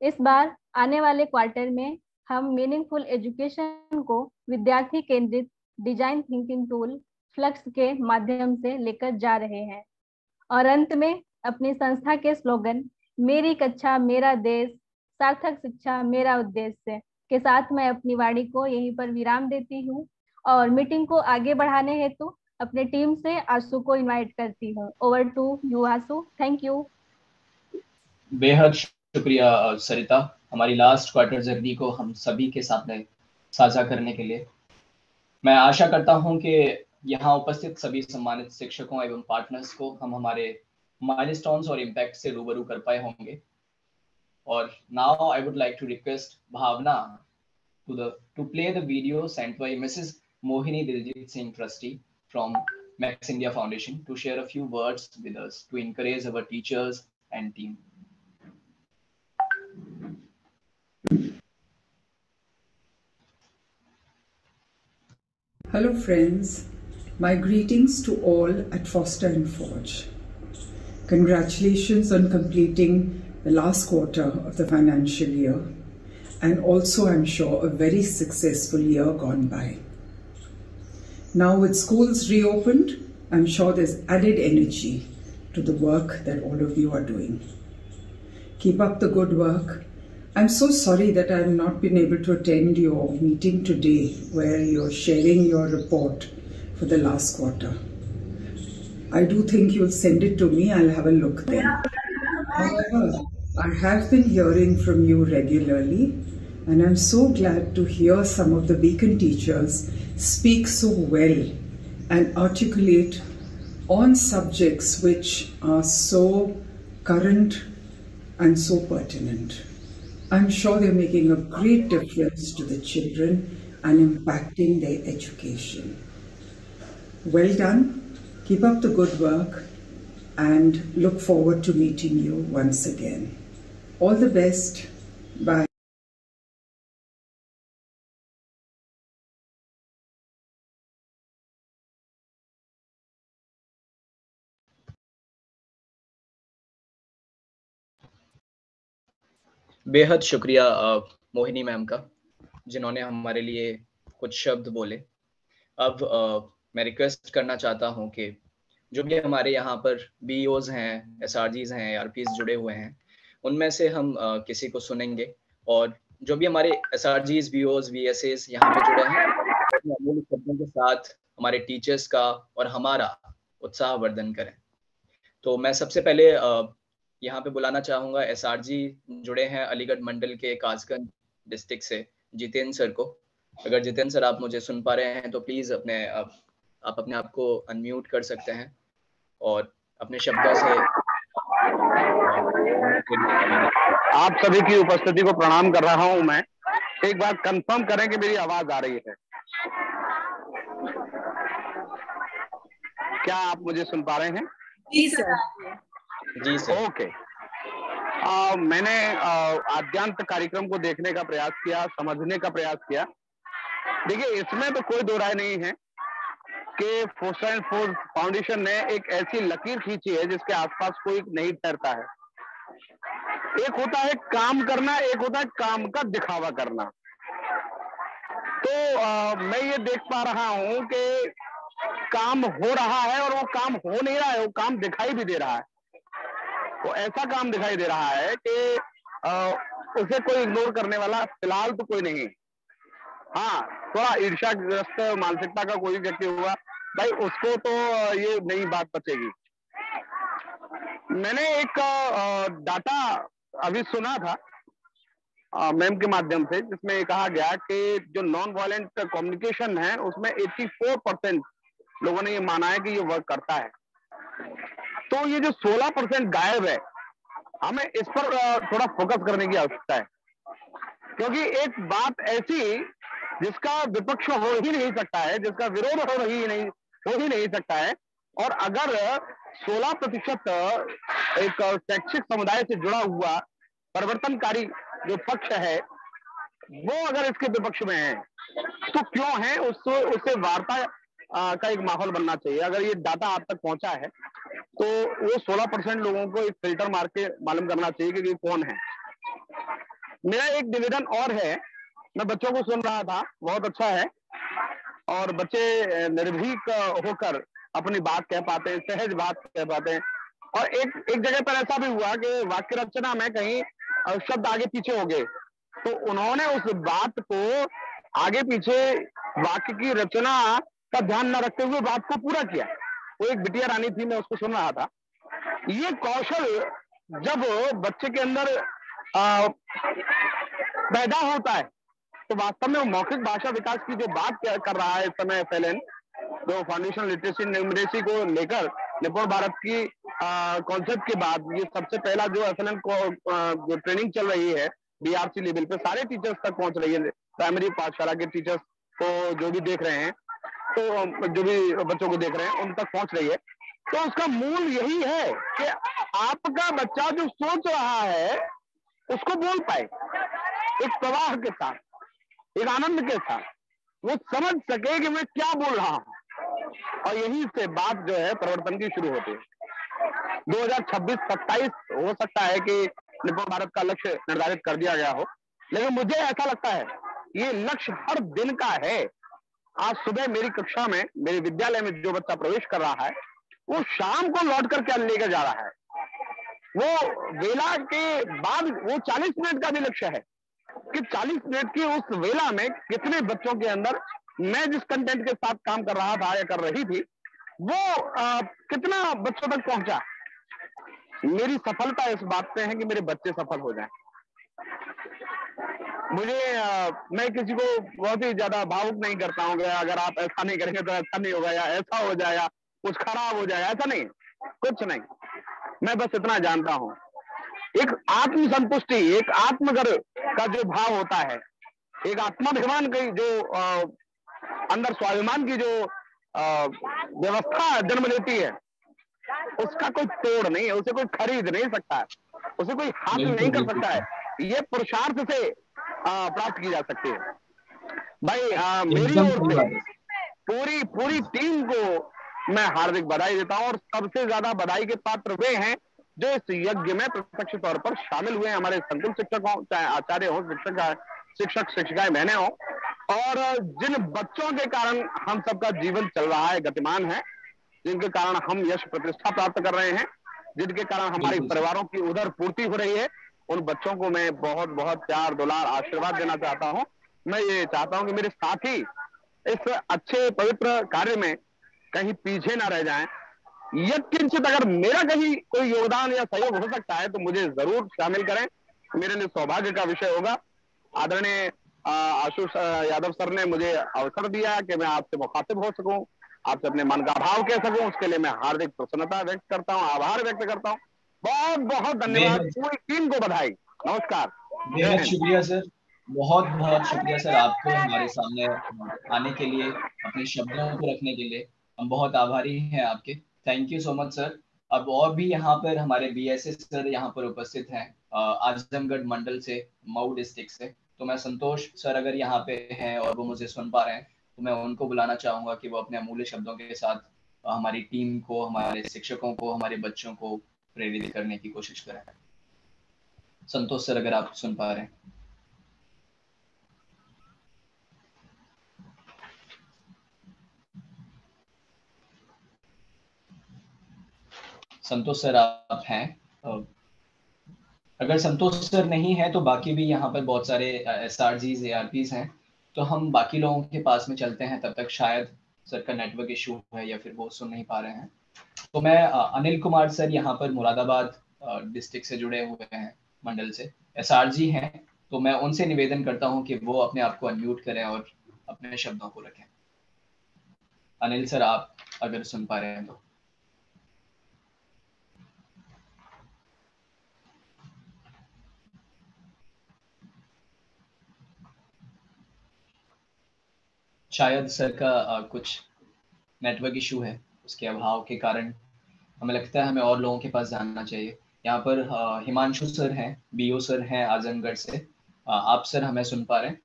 इस बार आने वाले क्वार्टर में हम मीनिंगफुल एजुकेशन को विद्यार्थी केंद्रित डिजाइन थिंकिंग टूल फ्लक्स के माध्यम से लेकर जा रहे हैं। और अंत में अपनी संस्था के स्लोगन मेरी कक्षा मेरा देश, सार्थक शिक्षा मेरा उद्देश्य के साथ मैं अपनी वाणी को यहीं पर विराम देती हूँ और मीटिंग को आगे बढ़ाने हेतु अपने टीम से आशु को इनवाइट करती हूँ। Over to you Ashu. Thank you. बेहद शुक्रिया सरिता, हमारी लास्ट क्वार्टर जर्नी को हम सभी के सामने साझा करने के लिए। मैं आशा करता हूं कि यहाँ उपस्थित सभी सम्मानित शिक्षकों एवं पार्टनर्स को हम हमारे माइलस्टोन्स और इम्पैक्ट से रूबरू कर पाए होंगे। और now I would like to request Bhavna to play the video sent by Mrs. Mohini Diljit Singh Trustee from Max India Foundation to share a few words with us to encourage our teachers and team. Hello friends, my greetings to all at Foster and Forge. Congratulations on completing the last quarter of the financial year, and also I'm sure a very successful year gone by. Now with schools reopened, I'm sure there's added energy to the work that all of you are doing. Keep up the good work. I'm so sorry that I have not been able to attend your meeting today where you're sharing your report for the last quarter. I do think you'll send it to me. I'll have a look then. However, I have been hearing from you regularly, and I'm so glad to hear some of the Beacon teachers speak so well and articulate on subjects which are so current and so pertinent. I'm sure they're making a great difference to the children and impacting their education. Well done. Keep up the good work and look forward to meeting you once again. All the best. Bye. बेहद शुक्रिया मोहिनी मैम का, जिन्होंने हमारे लिए कुछ शब्द बोले। अब मैं रिक्वेस्ट करना चाहता हूं कि जो भी हमारे यहाँ पर बीईओज हैं, एसआरजीज हैं, आरपीज जुड़े हुए हैं, उनमें से हम किसी को सुनेंगे। और जो भी हमारे एसआरजीज, बीईओज, वीएसएस यहाँ पे जुड़े हैं, अपने अमूल्य शब्दों के साथ हमारे टीचर्स का और हमारा उत्साहवर्धन करें। तो मैं सबसे पहले यहाँ पे बुलाना चाहूँगा SRG जुड़े हैं अलीगढ़ मंडल के कासगंज डिस्ट्रिक्ट से, जितेंद्र सर को। अगर जितेंद्र सर आप मुझे सुन पा रहे हैं तो प्लीज़ आप अपने आप को अनम्यूट कर सकते हैं और अपने शब्दों से आप सभी की उपस्थिति को प्रणाम कर रहा हूं। मैं एक बार कंफर्म करें कि मेरी आवाज आ रही है। क्या आप मुझे सुन पा रहे हैं? जी सर। जी सर। ओके। मैंने आद्यांत कार्यक्रम को देखने का प्रयास किया, समझने का प्रयास किया। देखिए, इसमें तो कोई दो राय नहीं है कि फोस्टर एंड फोर्स फाउंडेशन ने एक ऐसी लकीर खींची है जिसके आसपास कोई नहीं ठहरता है। एक होता है काम करना, एक होता है काम का दिखावा करना। तो मैं ये देख पा रहा हूं कि काम हो रहा है और वो काम हो नहीं रहा है, वो काम दिखाई भी दे रहा है। वो ऐसा काम दिखाई दे रहा है कि उसे कोई इग्नोर करने वाला फिलहाल तो कोई नहीं। हाँ, थोड़ा ईर्ष्याग्रस्त मानसिकता का कोई व्यक्ति हुआ भाई, उसको तो ये नई बात बचेगी। मैंने एक डाटा अभी सुना था मैम के माध्यम से, जिसमें कहा गया कि जो नॉन वायलेंट कम्युनिकेशन है उसमें 84% लोगों ने ये माना है कि ये वर्क करता है। तो ये जो 16% गायब है, हमें इस पर थोड़ा फोकस करने की आवश्यकता है, क्योंकि एक बात ऐसी जिसका विपक्ष हो ही नहीं सकता है, जिसका विरोध हो ही नहीं सकता है, और अगर 16% एक शैक्षिक समुदाय से जुड़ा हुआ परिवर्तनकारी जो पक्ष है वो अगर इसके विपक्ष में है तो क्यों है, उससे वार्ता का एक माहौल बनना चाहिए। अगर ये डाटा आप तक पहुंचा है तो वो 16% लोगों को एक फिल्टर मार के मालूम करना चाहिए कि ये कौन है। मेरा एक निवेदन और है, मैं बच्चों को सुन रहा था, बहुत अच्छा है, और बच्चे निर्भीक होकर अपनी बात कह पाते हैं, सहज बात कह पाते हैं। और एक जगह पर ऐसा भी हुआ कि वाक्य रचना में कहीं शब्द आगे पीछे हो गए, तो उन्होंने उस बात को आगे पीछे वाक्य की रचना का ध्यान न रखते हुए बात को पूरा किया। वो एक बिटिया रानी थी, मैं उसको सुन रहा था। ये कौशल जब बच्चे के अंदर पैदा होता है तो वास्तव में वो मौखिक भाषा विकास की जो बात कर रहा है इस समय FLN, जो फाउंडेशन लिटरेसी न्यूमरेसी को लेकर निपुण भारत की कॉन्सेप्ट के बाद ये सबसे पहला जो FLN को जो ट्रेनिंग चल रही है BRC लेवल पे, सारे टीचर्स तक पहुंच रही है, प्राइमरी पाठशाला के टीचर्स को जो भी देख रहे हैं, तो जो भी बच्चों को देख रहे हैं उन तक पहुंच रही है। तो उसका मूल यही है कि आपका बच्चा जो सोच रहा है उसको बोल पाए, एक प्रवाह के साथ, एक आनंद के साथ, वो समझ सके कि मैं क्या बोल रहा हूं, और यही से बात जो है परिवर्तन की शुरू होती है। 2026-27 हो सकता है कि निपुण भारत का लक्ष्य निर्धारित कर दिया गया हो, लेकिन मुझे ऐसा लगता है ये लक्ष्य हर दिन का है। आज सुबह मेरी कक्षा में, मेरे विद्यालय में जो बच्चा प्रवेश कर रहा है वो शाम को लौट कर क्या लेकर जा रहा है, वो वेला के बाद वो 40 मिनट का भी लक्ष्य है कि 40 मिनट की उस वेला में कितने बच्चों के अंदर मैं जिस कंटेंट के साथ काम कर रहा था या कर रही थी वो कितना बच्चों तक पहुंचा। मेरी सफलता इस बात पे है कि मेरे बच्चे सफल हो जाएं। मैं किसी को बहुत ही ज्यादा भावुक नहीं करता हूँ, अगर आप ऐसा नहीं करेंगे तो ऐसा नहीं होगा, या ऐसा हो जाएगा, कुछ खराब हो जाएगा, ऐसा नहीं, कुछ नहीं। मैं बस इतना जानता हूँ, एक आत्मसंतुष्टि, एक आत्मगर्व का जो भाव होता है, एक आत्माभिमान की जो अंदर स्वाभिमान की जो व्यवस्था जन्म लेती है, उसका कोई तोड़ नहीं है, उसे कोई खरीद नहीं सकता है, उसे कोई हासिल नहीं कर सकता है। ये पुरुषार्थ से प्राप्त की जा सकती है। भाई मेरी ओर से पूरी टीम को मैं हार्दिक बधाई देता हूं, और सबसे ज्यादा बधाई के पात्र वे हैं जो इस यज्ञ में प्रत्यक्ष तौर पर शामिल हुए हैं। हमारे संकुल शिक्षक हो, चाहे आचार्य हो, शिक्षक शिक्षिकाएं बहनें हो, और जिन बच्चों के कारण हम सबका जीवन चल रहा है, गतिमान है, जिनके कारण हम यश प्रतिष्ठा प्राप्त कर रहे हैं, जिनके कारण हमारे परिवारों की उधर पूर्ति हो रही है, उन बच्चों को मैं बहुत बहुत प्यार दुलार आशीर्वाद देना चाहता हूं। मैं ये चाहता हूं कि मेरे साथी इस अच्छे पवित्र कार्य में कहीं पीछे ना रह जाएं। यत्किंचित अगर मेरा कहीं कोई योगदान या सहयोग हो सकता है तो मुझे जरूर शामिल करें, मेरे लिए सौभाग्य का विषय होगा। आदरणीय आशुष यादव सर ने मुझे अवसर दिया कि मैं आपसे मुखातिब हो सकूं, आपसे अपने मन का भाव कह सकूं, उसके लिए मैं हार्दिक प्रसन्नता व्यक्त करता हूं, आभार व्यक्त करता हूं। बहुत बहुत धन्यवाद, पूरी टीम को बधाई। नमस्कार, बेहद शुक्रिया सर, बहुत बहुत शुक्रिया सर आपको हमारे सामने आने के लिए, अपने शब्दों को रखने के लिए। हम बहुत आभारी हैं आपके। Thank you so much sir. अब और भी यहाँ पर हमारे BSS सर यहाँ पर उपस्थित हैं आजमगढ़ मंडल से, मऊ डिस्ट्रिक्ट से। तो मैं संतोष सर अगर यहाँ पे हैं और वो मुझे सुन पा रहे हैं तो मैं उनको बुलाना चाहूंगा कि वो अपने अमूल्य शब्दों के साथ हमारी टीम को, हमारे शिक्षकों को, हमारे बच्चों को प्रेरित करने की कोशिश करें। संतोष सर अगर आप सुन पा रहे हैं। संतोष सर आप हैं? अगर संतोष सर नहीं है तो बाकी भी यहाँ पर बहुत सारे SRGs ARPs हैं, तो हम बाकी लोगों के पास में चलते हैं। तब तक शायद सर का नेटवर्क इशू है या फिर वो सुन नहीं पा रहे हैं। तो मैं अनिल कुमार सर यहाँ पर मुरादाबाद डिस्ट्रिक्ट से जुड़े हुए हैं, मंडल से SRG हैं, तो मैं उनसे निवेदन करता हूँ कि वो अपने आप को अनम्यूट करें और अपने शब्दों को रखें। अनिल सर आप अगर सुन पा रहे हैं तो। शायद सर का कुछ नेटवर्क इशू है, उसके अभाव के कारण हमें लगता है हमें और लोगों के पास जाना चाहिए। यहाँ पर हिमांशु सर हैं, BO सर हैं आजमगढ़ से। आप सर हमें सुन पा रहे हैं?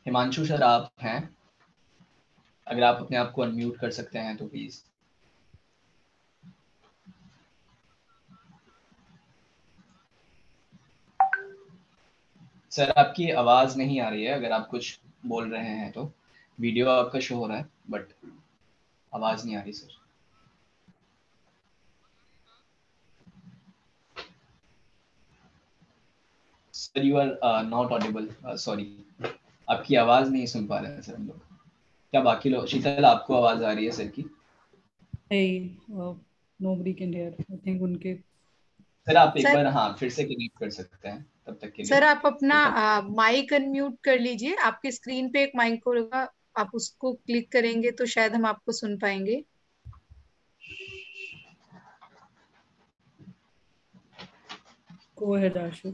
हिमांशु सर आप हैं? अगर आप अपने आप को अनम्यूट कर सकते हैं तो प्लीज। सर आपकी आवाज नहीं आ रही है, अगर आप कुछ बोल रहे हैं तो। वीडियो आपका शो हो रहा है बट आवाज नहीं आ रही sir. Sir you are not audible, sorry. आपकी आवाज नहीं सुन पा रहे हैं सर हम लोग। क्या बाकी लोग, शीतल आपको आवाज आ रही है सर की? nobody can hear. I think उनके सर आप एक बार हाँ फिर से कनेक्ट कर सकते हैं तब तक के लिए। सर आप अपना माइक अनम्यूट कर लीजिए। आपके स्क्रीन पे एक माइक होगा, आप उसको क्लिक करेंगे तो शायद हम आपको सुन पाएंगे। Go ahead आशु।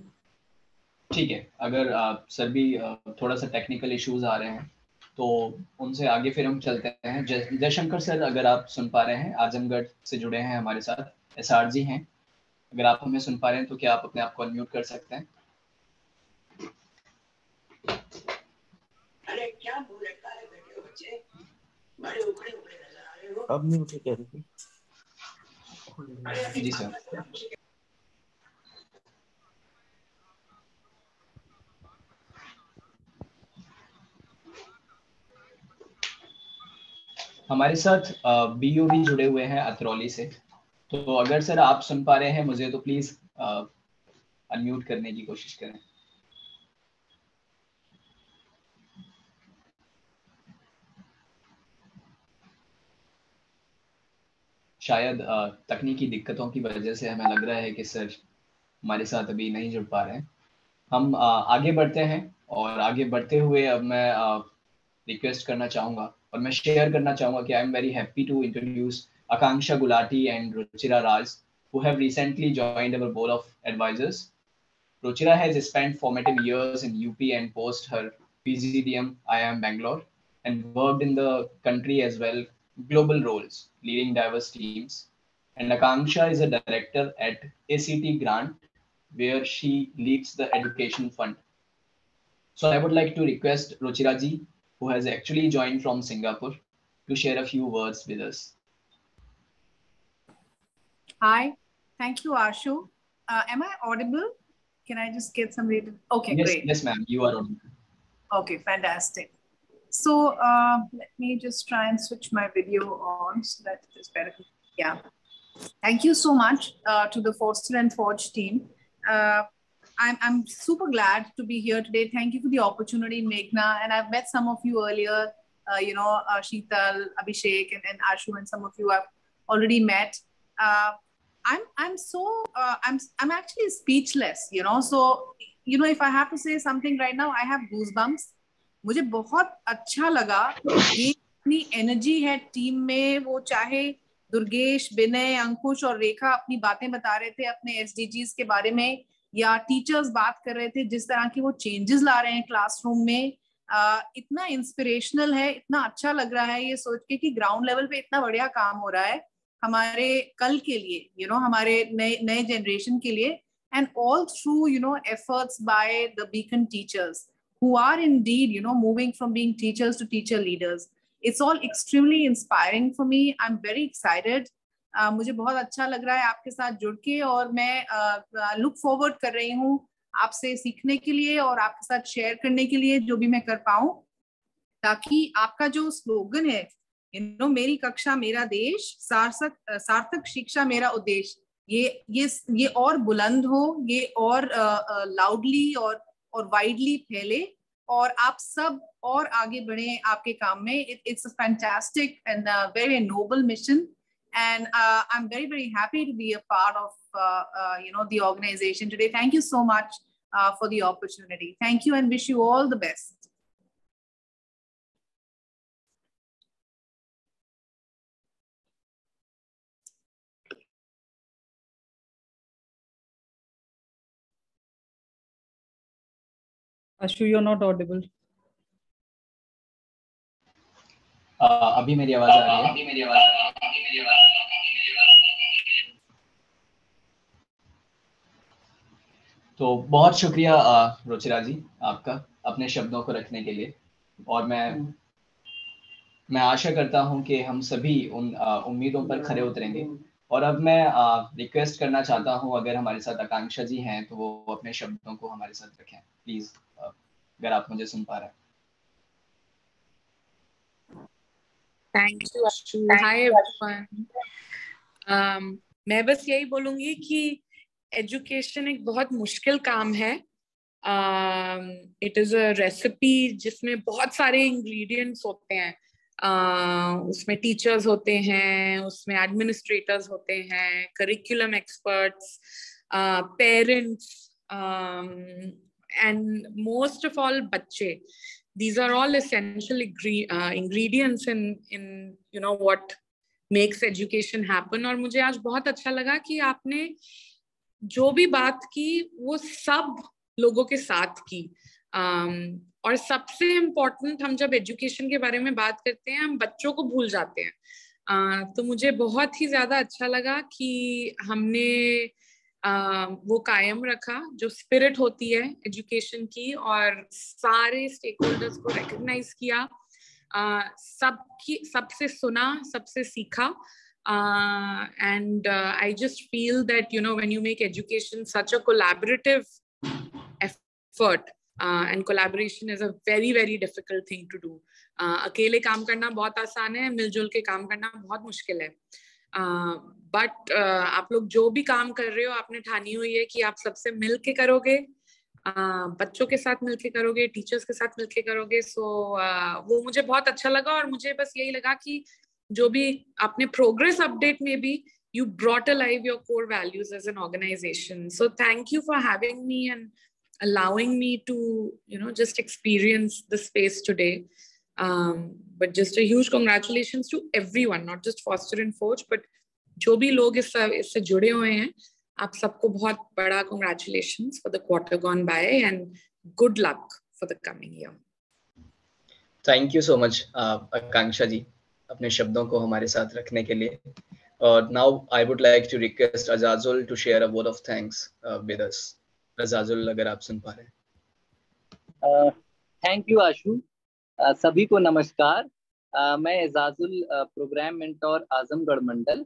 ठीक है, अगर सर भी थोड़ा सा टेक्निकल इश्यूज आ रहे हैं तो उनसे आगे फिर हम चलते हैं। जयशंकर सर अगर आप सुन पा रहे हैं, आजमगढ़ से जुड़े हैं हमारे साथ, SRG हैं, अगर आप हमें सुन पा रहे हैं तो क्या आप अपने आप को अनम्यूट कर सकते हैं? अरे क्या मुंह लटका रहे बैठे हो बच्चे, बड़े उखड़े उखड़े नजर आ रहे हो। अब नहीं उठे कह रही थी। जी सर। हमारे साथ BO भी जुड़े हुए हैं अतरौली से, तो अगर सर आप सुन पा रहे हैं मुझे तो प्लीज अनम्यूट करने की कोशिश करें। शायद तकनीकी दिक्कतों की वजह से हमें लग रहा है कि सर हमारे साथ अभी नहीं जुड़ पा रहे हैं। हम आगे बढ़ते हैं और आगे बढ़ते हुए अब मैं रिक्वेस्ट करना चाहूँगा और मैं शेयर करना चाहूँगा कि I am very happy to introduce Akanksha Gulati and Ruchira Raj, who have recently joined our board of advisors. Ruchira has spent formative years in UP and post her PGDM IIM Bangalore and worked in the country as well, global roles, leading diverse teams. And Akanksha is a director at ACT Grant, where she leads the education fund. So I would like to request Ruchira ji, who has actually joined from Singapore, to share a few words with us. Hi, thank you, Ashu. Am I audible? Can I just get some reading? Okay, yes, great. Yes, ma'am, you are audible. Okay, fantastic. So let me just try and switch my video on so that it is better. Yeah. Thank you so much to the Foster and Forge team. I'm super glad to be here today. Thank you for the opportunity, Meghna. And I've met some of you earlier, Sheetal, Abhishek, and Ashu, and some of you I've already met. I'm actually speechless, So, if I have to say something right now, I have goosebumps. मुझे बहुत अच्छा लगा ये इतनी एनर्जी है टीम में, वो चाहे दुर्गेश, विनय, अंकुश और रेखा अपनी बातें बता रहे थे अपने एसडीजीज के बारे में, या टीचर्स बात कर रहे थे जिस तरह की वो चेंजेस ला रहे हैं क्लासरूम में, इतना इंस्पिरेशनल है, इतना अच्छा लग रहा है ये सोच के कि ग्राउंड लेवल पे इतना बढ़िया काम हो रहा है हमारे कल के लिए, हमारे नए जनरेशन के लिए, and all through efforts by the Beacon teachers who are indeed moving from being teachers to teacher leaders. It's all extremely inspiring for me. I'm very excited. मुझे बहुत अच्छा लग रहा है आपके साथ जुड़ के, और मैं लुक फॉरवर्ड कर रही हूँ आपसे सीखने के लिए और आपके साथ शेयर करने के लिए जो भी मैं कर पाऊँ, ताकि आपका जो स्लोगन है मेरी कक्षा मेरा देश, सार्थक शिक्षा मेरा उद्देश्य, ये और बुलंद हो, ये और लाउडली और वाइडली फैले, और आप सब और आगे बढ़े आपके काम में. It's a fantastic and a very noble mission, and I'm very, very happy to be a part of the organization today. Thank you so much for the opportunity. Thank you, and wish you all the best. Ashu, you're not audible. अभी मेरी आवाज आ रही है? तो बहुत शुक्रिया रुचिरा जी आपका अपने शब्दों को रखने के लिए, और मैं आशा करता हूं कि हम सभी उन उम्मीदों पर खरे उतरेंगे. और अब मैं रिक्वेस्ट करना चाहता हूं, अगर हमारे साथ आकांक्षा जी हैं तो वो अपने शब्दों को हमारे साथ रखें प्लीज, अगर आप मुझे सुन पा रहे हैं. Thank you Ashu. Hi everyone. मैं बस यही बोलूंगी कि एजुकेशन एक बहुत मुश्किल काम है. इट इज अ रेसिपी जिसमें बहुत सारे इंग्रेडिएंट्स होते हैं. उसमें टीचर्स होते हैं, उसमें एडमिनिस्ट्रेटर्स होते हैं, curriculum experts, parents, and most of all बच्चे. These are all essential ingredients in what makes education happen. और मुझे आज बहुत अच्छा लगा कि आपने जो भी बात की वो सब लोगों के साथ की. और सबसे इम्पोर्टेंट, हम जब एजुकेशन के बारे में बात करते हैं हम बच्चों को भूल जाते हैं. तो मुझे बहुत ही ज्यादा अच्छा लगा कि हमने वो कायम रखा जो स्पिरिट होती है एजुकेशन की, और सारे स्टेक होल्डर्स को रिकॉग्नाइज किया, सबसे सुना, सबसे सीखा. And I just feel that when you make education such a collaborative effort, and collaboration is a very, very difficult thing to do. अकेले काम करना बहुत आसान है, मिलजुल के काम करना बहुत मुश्किल है. बट आप लोग जो भी काम कर रहे हो, आपने ठानी हुई है कि आप सबसे मिल के करोगे, बच्चों के साथ मिलके करोगे, टीचर्स के साथ मिलके करोगे. सो वो मुझे बहुत अच्छा लगा, और मुझे बस यही लगा कि जो भी आपने प्रोग्रेस अपडेट में भी you brought alive your core values as an organization. So thank you for having me and allowing me to just experience the space today. But just a huge congratulations to everyone, not just Foster and Forge, but जो भी लोग इससे जुड़े हुए हैं, आप सबको बहुत बड़ा congratulations for the quarter gone by, and good luck for the coming year. Thank you so much, आकांक्षा जी, अपने शब्दों को हमारे साथ रखने के लिए. Now I would like to request Azazul to share a word of thanks with us. Azazul, अगर आप सुन पा रहे हैं. Thank you आशु. सभी को नमस्कार. मैं एजाजुल, प्रोग्राम मेंटोर आजमगढ़ मंडल,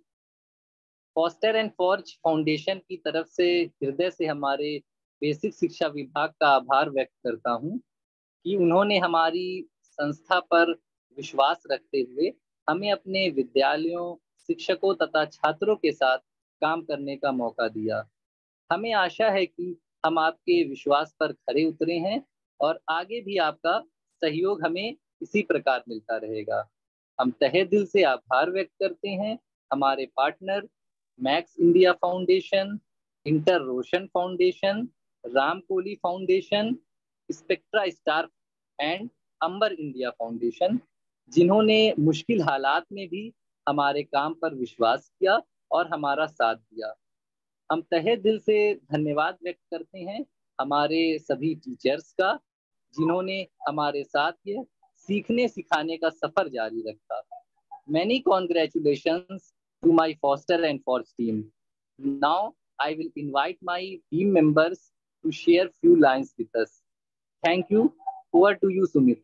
फॉस्टर एंड फॉर्ज फाउंडेशन की तरफ से हृदय से हमारे बेसिक शिक्षा विभाग का आभार व्यक्त करता हूं कि उन्होंने हमारी संस्था पर विश्वास रखते हुए हमें अपने विद्यालयों, शिक्षकों तथा छात्रों के साथ काम करने का मौका दिया. हमें आशा है कि हम आपके विश्वास पर खरे उतरे हैं और आगे भी आपका सहयोग हमें इसी प्रकार मिलता रहेगा। हम तहे दिल से आभार व्यक्त करते हैं हमारे partner Max India Foundation, inter Roshan Foundation, Ram Kohli Foundation, Spectra Star and Amber India Foundation, जिन्होंने मुश्किल हालात में भी हमारे काम पर विश्वास किया और हमारा साथ दिया। हम तहे दिल से धन्यवाद व्यक्त करते हैं हमारे सभी टीचर्स का, जिन्होंने हमारे साथ ये सीखने सिखाने का सफर जारी रखा। Many congratulations to my Foster and Forge team. Now I will invite my team members to share few lines with us. Thank you. Over to you, Sumit.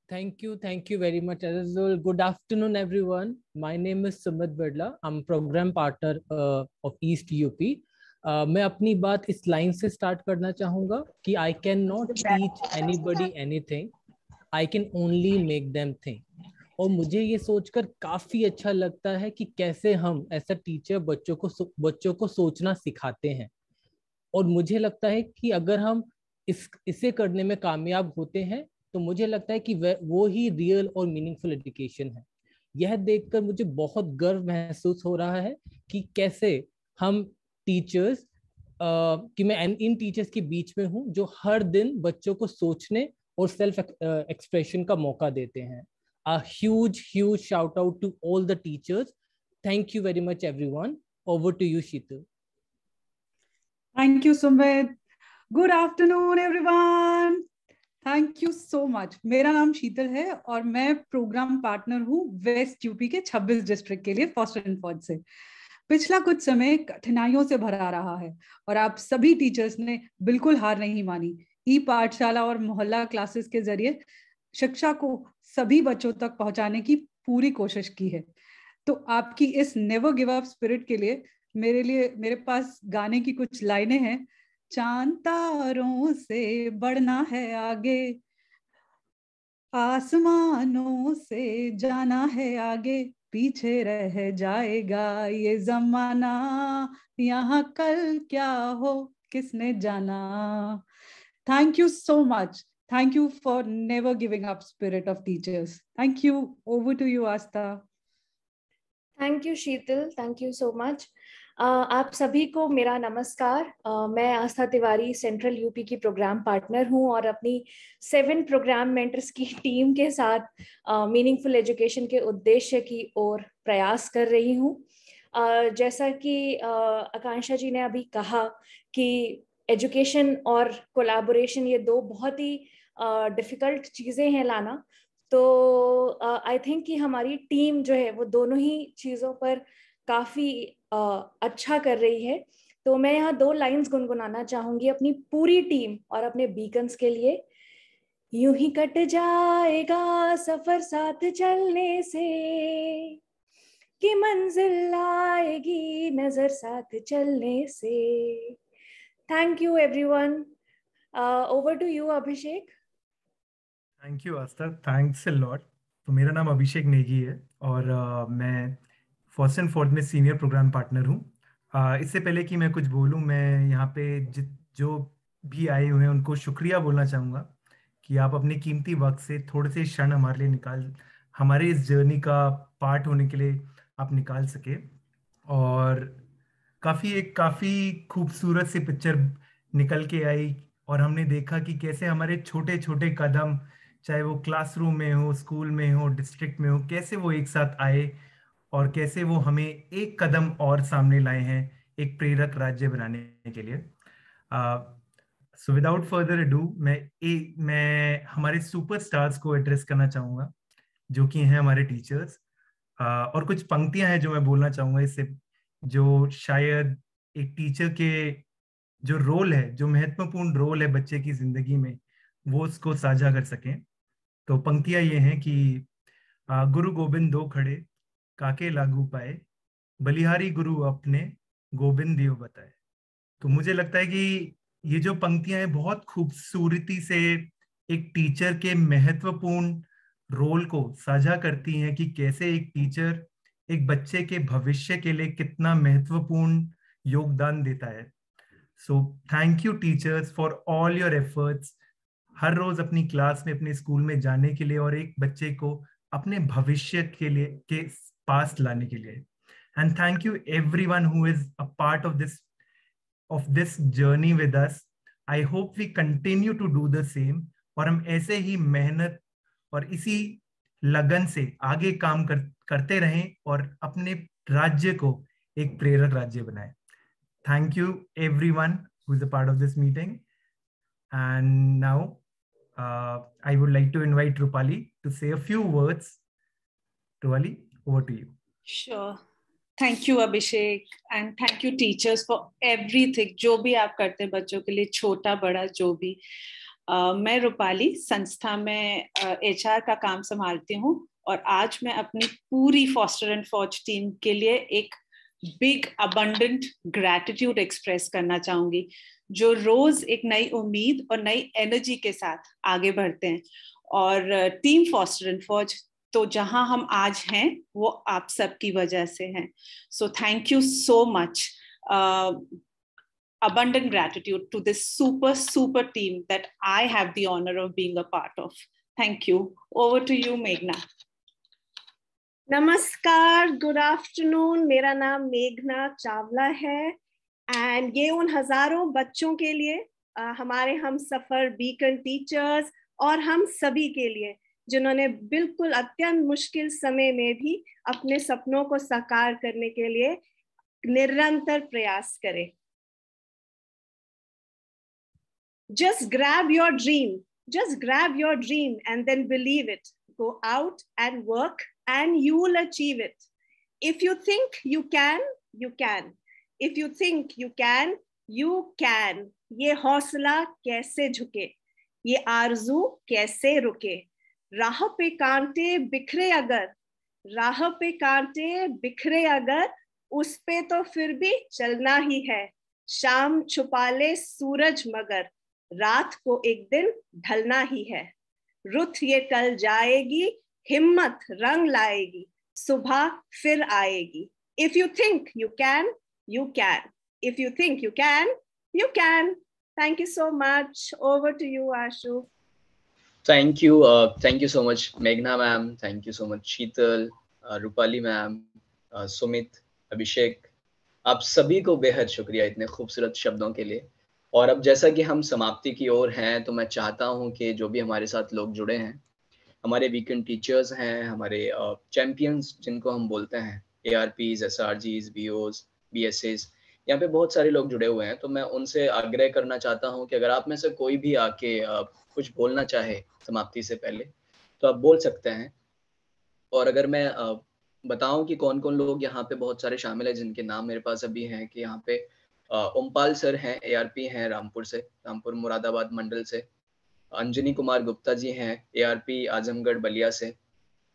Thank you very much, Azazul. Good afternoon, everyone. My name is Sumit Birla. I'm program partner of East UP. मैं अपनी बात इस लाइन से स्टार्ट करना चाहूँगा कि I cannot teach anybody anything. I can only make them think. और मुझे ये सोचकर काफी अच्छा लगता है कि कैसे हम ऐसा टीचर बच्चों को सोचना सिखाते हैं। और मुझे लगता है कि अगर हम इसे करने में कामयाब होते हैं तो मुझे लगता है कि वो ही रियल और मीनिंगफुल एजुकेशन है। यह देखकर मुझे बहुत गर्व महसूस हो रहा है कि कैसे हम टीचर्स कि मैं इन टीचर्स के बीच में हूँ जो हर दिन बच्चों को सोचने और सेल्फ एक्सप्रेशन का मौका देते हैं। A huge shout out to all the teachers. Thank you very much, everyone. Over to you, Sheetal. Thank you, Sumit. Good afternoon, everyone. Thank you so much. मेरा नाम शीतल है और मैं प्रोग्राम पार्टनर हूँ वेस्ट यूपी के 26 डिस्ट्रिक्ट के लिए फॉस्टर एंड फॉर्ज से। पिछला कुछ समय कठिनाइयों से भरा रहा है और आप सभी टीचर्स ने बिल्कुल हार नहीं मानी। ई पाठशाला और मोहल्ला क्लासेस के जरिए शिक्षा को सभी बच्चों तक पहुंचाने की पूरी कोशिश की है। तो आपकी इस नेवर गिव अप स्पिरिट के लिए मेरे पास गाने की कुछ लाइनें हैं। चांद तारों से बढ़ना है आगे, आसमानों से जाना है आगे, पीछे रह जाएगा ये जमाना, यहाँ कल क्या हो किसने जाना। Thank you so much. Thank you for never giving up spirit of teachers. Thank you. Over to you, Asta. Thank you, Sheetal. Thank you so much. आप सभी को मेरा नमस्कार। मैं आस्था तिवारी सेंट्रल यूपी की प्रोग्राम पार्टनर हूं और अपनी 7 प्रोग्राम मेंटर्स की टीम के साथ मीनिंगफुल एजुकेशन के उद्देश्य की ओर प्रयास कर रही हूं। जैसा कि आकांक्षा जी ने अभी कहा कि एजुकेशन और कोलैबोरेशन ये दो बहुत ही डिफिकल्ट चीज़ें हैं लाना, तो आई थिंक कि हमारी टीम जो है वो दोनों ही चीज़ों पर काफ़ी अच्छा कर रही है। तो मैं यहाँ 2 लाइंस गुनगुनाना चाहूँगी अपनी पूरी टीम और अपने बीकन्स के लिए। यूं ही कट जाएगा सफ़र साथ चलने से, कि मंजिल आएगी नज़र साथ चलने से। Thank you, everyone. Over to you, Abhishek. Thank you, Asta. Thanks a lot. तो मेरा नाम अभिषेक नेगी है और मैं फॉस्टर एंड फॉर्ज में सीनियर प्रोग्राम पार्टनर हूँ। इससे पहले कि मैं कुछ बोलूँ, मैं यहाँ पे जो भी आए हुए हैं उनको शुक्रिया बोलना चाहूँगा कि आप अपने कीमती वक्त से थोड़े से क्षण हमारे लिए हमारे इस जर्नी का पार्ट होने के लिए आप निकाल सके। और काफ़ी खूबसूरत सी पिक्चर निकल के आई और हमने देखा कि कैसे हमारे छोटे छोटे कदम, चाहे वो क्लासरूम में हो, स्कूल में हो, डिस्ट्रिक्ट में हो, कैसे वो एक साथ आए और कैसे वो हमें एक कदम और सामने लाए हैं एक प्रेरक राज्य बनाने के लिए। सो विदाउट फर्दर अडू मैं हमारे सुपरस्टार्स को एड्रेस करना चाहूँगा जो कि हैं हमारे टीचर्स, और कुछ पंक्तियां हैं जो मैं बोलना चाहूँगा इससे, जो शायद एक टीचर के जो रोल है, जो महत्वपूर्ण रोल है बच्चे की जिंदगी में, वो उसको साझा कर सकें। तो पंक्तियां ये हैं कि गुरु गोबिंद दो खड़े काके लागू पाए, बलिहारी गुरु अपने गोबिंद दियो बताए। तो मुझे लगता है कि ये जो पंक्तियां हैं बहुत खूबसूरती से एक टीचर के महत्वपूर्ण रोल को साझा करती हैं कि कैसे एक टीचर एक बच्चे के भविष्य के लिए कितना महत्वपूर्ण योगदान देता है। So thank you teachers for all your efforts, हर रोज अपनी क्लास में अपने स्कूल में जाने के लिए और एक बच्चे को अपने भविष्य के लिए के पास लाने के लिए। And thank you everyone who is a part of this journey with us. I hope we continue to do the same, और हम ऐसे ही मेहनत और इसी लगन से आगे काम करते रहें और अपने राज्य को एक प्रेरक राज्य बनाएं। Thank you everyone who is a part of this meeting. And now I would like to invite Rupali to say a few words. Rupali, over to you. Sure. Thank you, Abhishek, and thank you, teachers, for everything. जो भी आप करते हैं बच्चों के लिए, छोटा बड़ा जो भी। मैं रूपाली संस्था में HR का काम संभालती हूँ, और आज मैं अपनी पूरी फॉस्टर एंड फॉर्ज टीम के लिए एक बिग अबंडेंट ग्रैटिट्यूड एक्सप्रेस करना चाहूंगी, जो रोज एक नई उम्मीद और नई एनर्जी के साथ आगे बढ़ते हैं। और टीम फॉस्टर एंड फॉर्ज तो जहां हम आज हैं वो आप सबकी वजह से हैं। सो thank you so much, abundant gratitude to this super team that I have the honor of being a part of. Thank you. Over to you, Meghna. नमस्कार, गुड आफ्टरनून। मेरा नाम मेघना चावला है, एंड ये उन हजारों बच्चों के लिए, हमारे हम सफर बीकन टीचर्स और हम सभी के लिए, जिन्होंने बिल्कुल अत्यंत मुश्किल समय में भी अपने सपनों को साकार करने के लिए निरंतर प्रयास करे। Just grab your dream and then believe it. Go out and work and you will achieve it. If you think you can, you can. If you think you can, you can. ये हौसला कैसे झुके, ये आरज़ू कैसे रुके। राह पे कांटे बिखरे अगर, उस पे तो फिर भी चलना ही है। शाम छुपा ले सूरज मगर, रात को एक दिन ढलना ही है। रुत ये टल जाएगी, हिम्मत रंग लाएगी, सुबह फिर आएगी। If you think you can, you can. If you think you can, you can. Thank you so much. Over to you, Ashu. Thank you so much, Meghna ma'am. Thank you so much, Sheetal, Rupali ma'am, Sumit, Abhishek. आप सभी को बेहद शुक्रिया इतने खूबसूरत शब्दों के लिए। और अब जैसा कि हम समाप्ति की ओर हैं, तो मैं चाहता हूं कि जो भी हमारे साथ लोग जुड़े हैं, हमारे वीकेंड टीचर्स हैं, हमारे चैंपियंस जिनको हम बोलते हैं, ARPs, SRGs, BOs, BSAs, यहाँ पे बहुत सारे लोग जुड़े हुए हैं। तो मैं उनसे आग्रह करना चाहता हूँ कि अगर आप में से कोई भी आके कुछ बोलना चाहे समाप्ति से पहले, तो आप बोल सकते हैं। और अगर मैं बताऊं कि कौन कौन लोग यहाँ पे बहुत सारे शामिल हैं, जिनके नाम मेरे पास अभी हैं, कि यहाँ पे ओमपाल सर हैं, ARP हैं रामपुर मुरादाबाद मंडल से। अंजनी कुमार गुप्ता जी हैं, ARP आजमगढ़ बलिया से।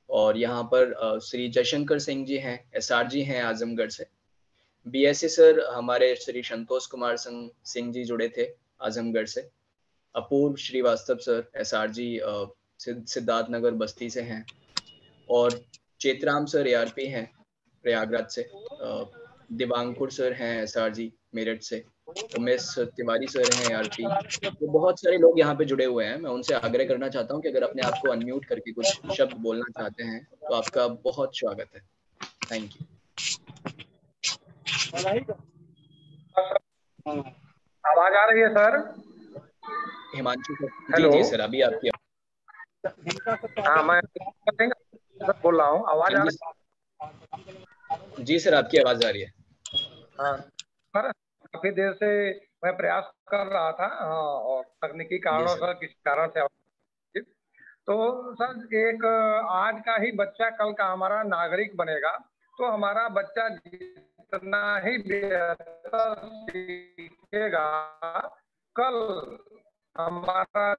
और यहाँ पर श्री जयशंकर सिंह जी हैं, SRG हैं आजमगढ़ से। BSA सर हमारे श्री संतोष कुमार सिंह जी जुड़े थे आजमगढ़ से। अपूर्व श्रीवास्तव सर SRG सिद्धार्थ नगर बस्ती से हैं। और चेतराम सर ARP हैं प्रयागराज से। दिवांकुर सर हैं SRG मेरठ से। उमेश तिवारी सर हैं ARP। तो बहुत सारे लोग यहाँ पे जुड़े हुए हैं। मैं उनसे आग्रह करना चाहता हूँ कि अगर अपने आप को अनम्यूट करके कुछ शब्द बोलना चाहते हैं, तो आपका बहुत स्वागत है। Thank you. आवाज आ रही है सर? हिमांशु सर। हेलो। जी सर, अभी आपकी। हाँ, मैं बोल रहा हूँ। आवाज आ रही है? जी सर, आपकी आवाज आ रही है। हाँ सर, काफी देर से मैं प्रयास कर रहा था और तकनीकी कारणों से किसी कारण से, तो सर एक आज का ही बच्चा कल का हमारा नागरिक बनेगा। तो हमारा बच्चा जितना ही बेहतर सीखेगा, कल हमारा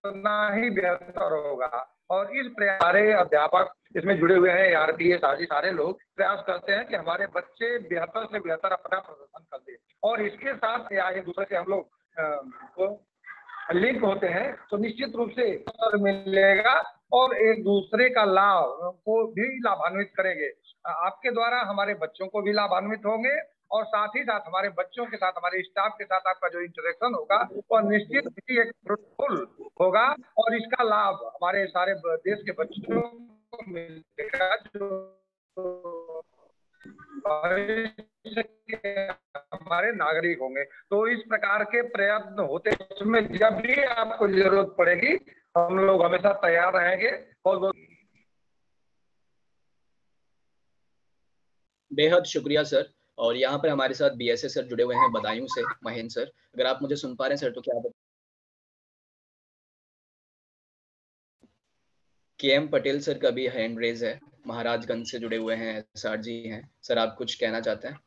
उतना ही बेहतर होगा। और इस प्रयास सारे अध्यापक इसमें जुड़े हुए हैं, ARP सारे लोग प्रयास करते हैं कि हमारे बच्चे बेहतर से बेहतर अपना प्रदर्शन कर दें। और इसके साथ एक दूसरे से हम लोग लिंक होते हैं, तो निश्चित रूप से मिलेगा और एक दूसरे का लाभ को भी लाभान्वित करेंगे। आपके द्वारा हमारे बच्चों को भी लाभान्वित होंगे और साथ ही साथ हमारे बच्चों के साथ, हमारे स्टाफ के साथ आपका जो इंटरेक्शन होगा वह निश्चित ही एक फ्रूटफुल होगा और इसका लाभ हमारे सारे देश के बच्चों को मिलेगा जो हमारे नागरिक होंगे। तो इस प्रकार के प्रयत्न होते उसमें जब भी आपको जरूरत पड़ेगी हम लोग हमेशा तैयार रहेंगे। और बेहद शुक्रिया सर। और यहाँ पर हमारे साथ बीएसए सर जुड़े हुए हैं बदायूं से, महेंद्र सर। अगर आप मुझे सुन पा रहे हैं सर तो क्या आप केएम पटेल सर का भी हैंड रेज है, महाराजगंज से जुड़े हुए हैं, एसआर जी हैं सर, आप कुछ कहना चाहते हैं?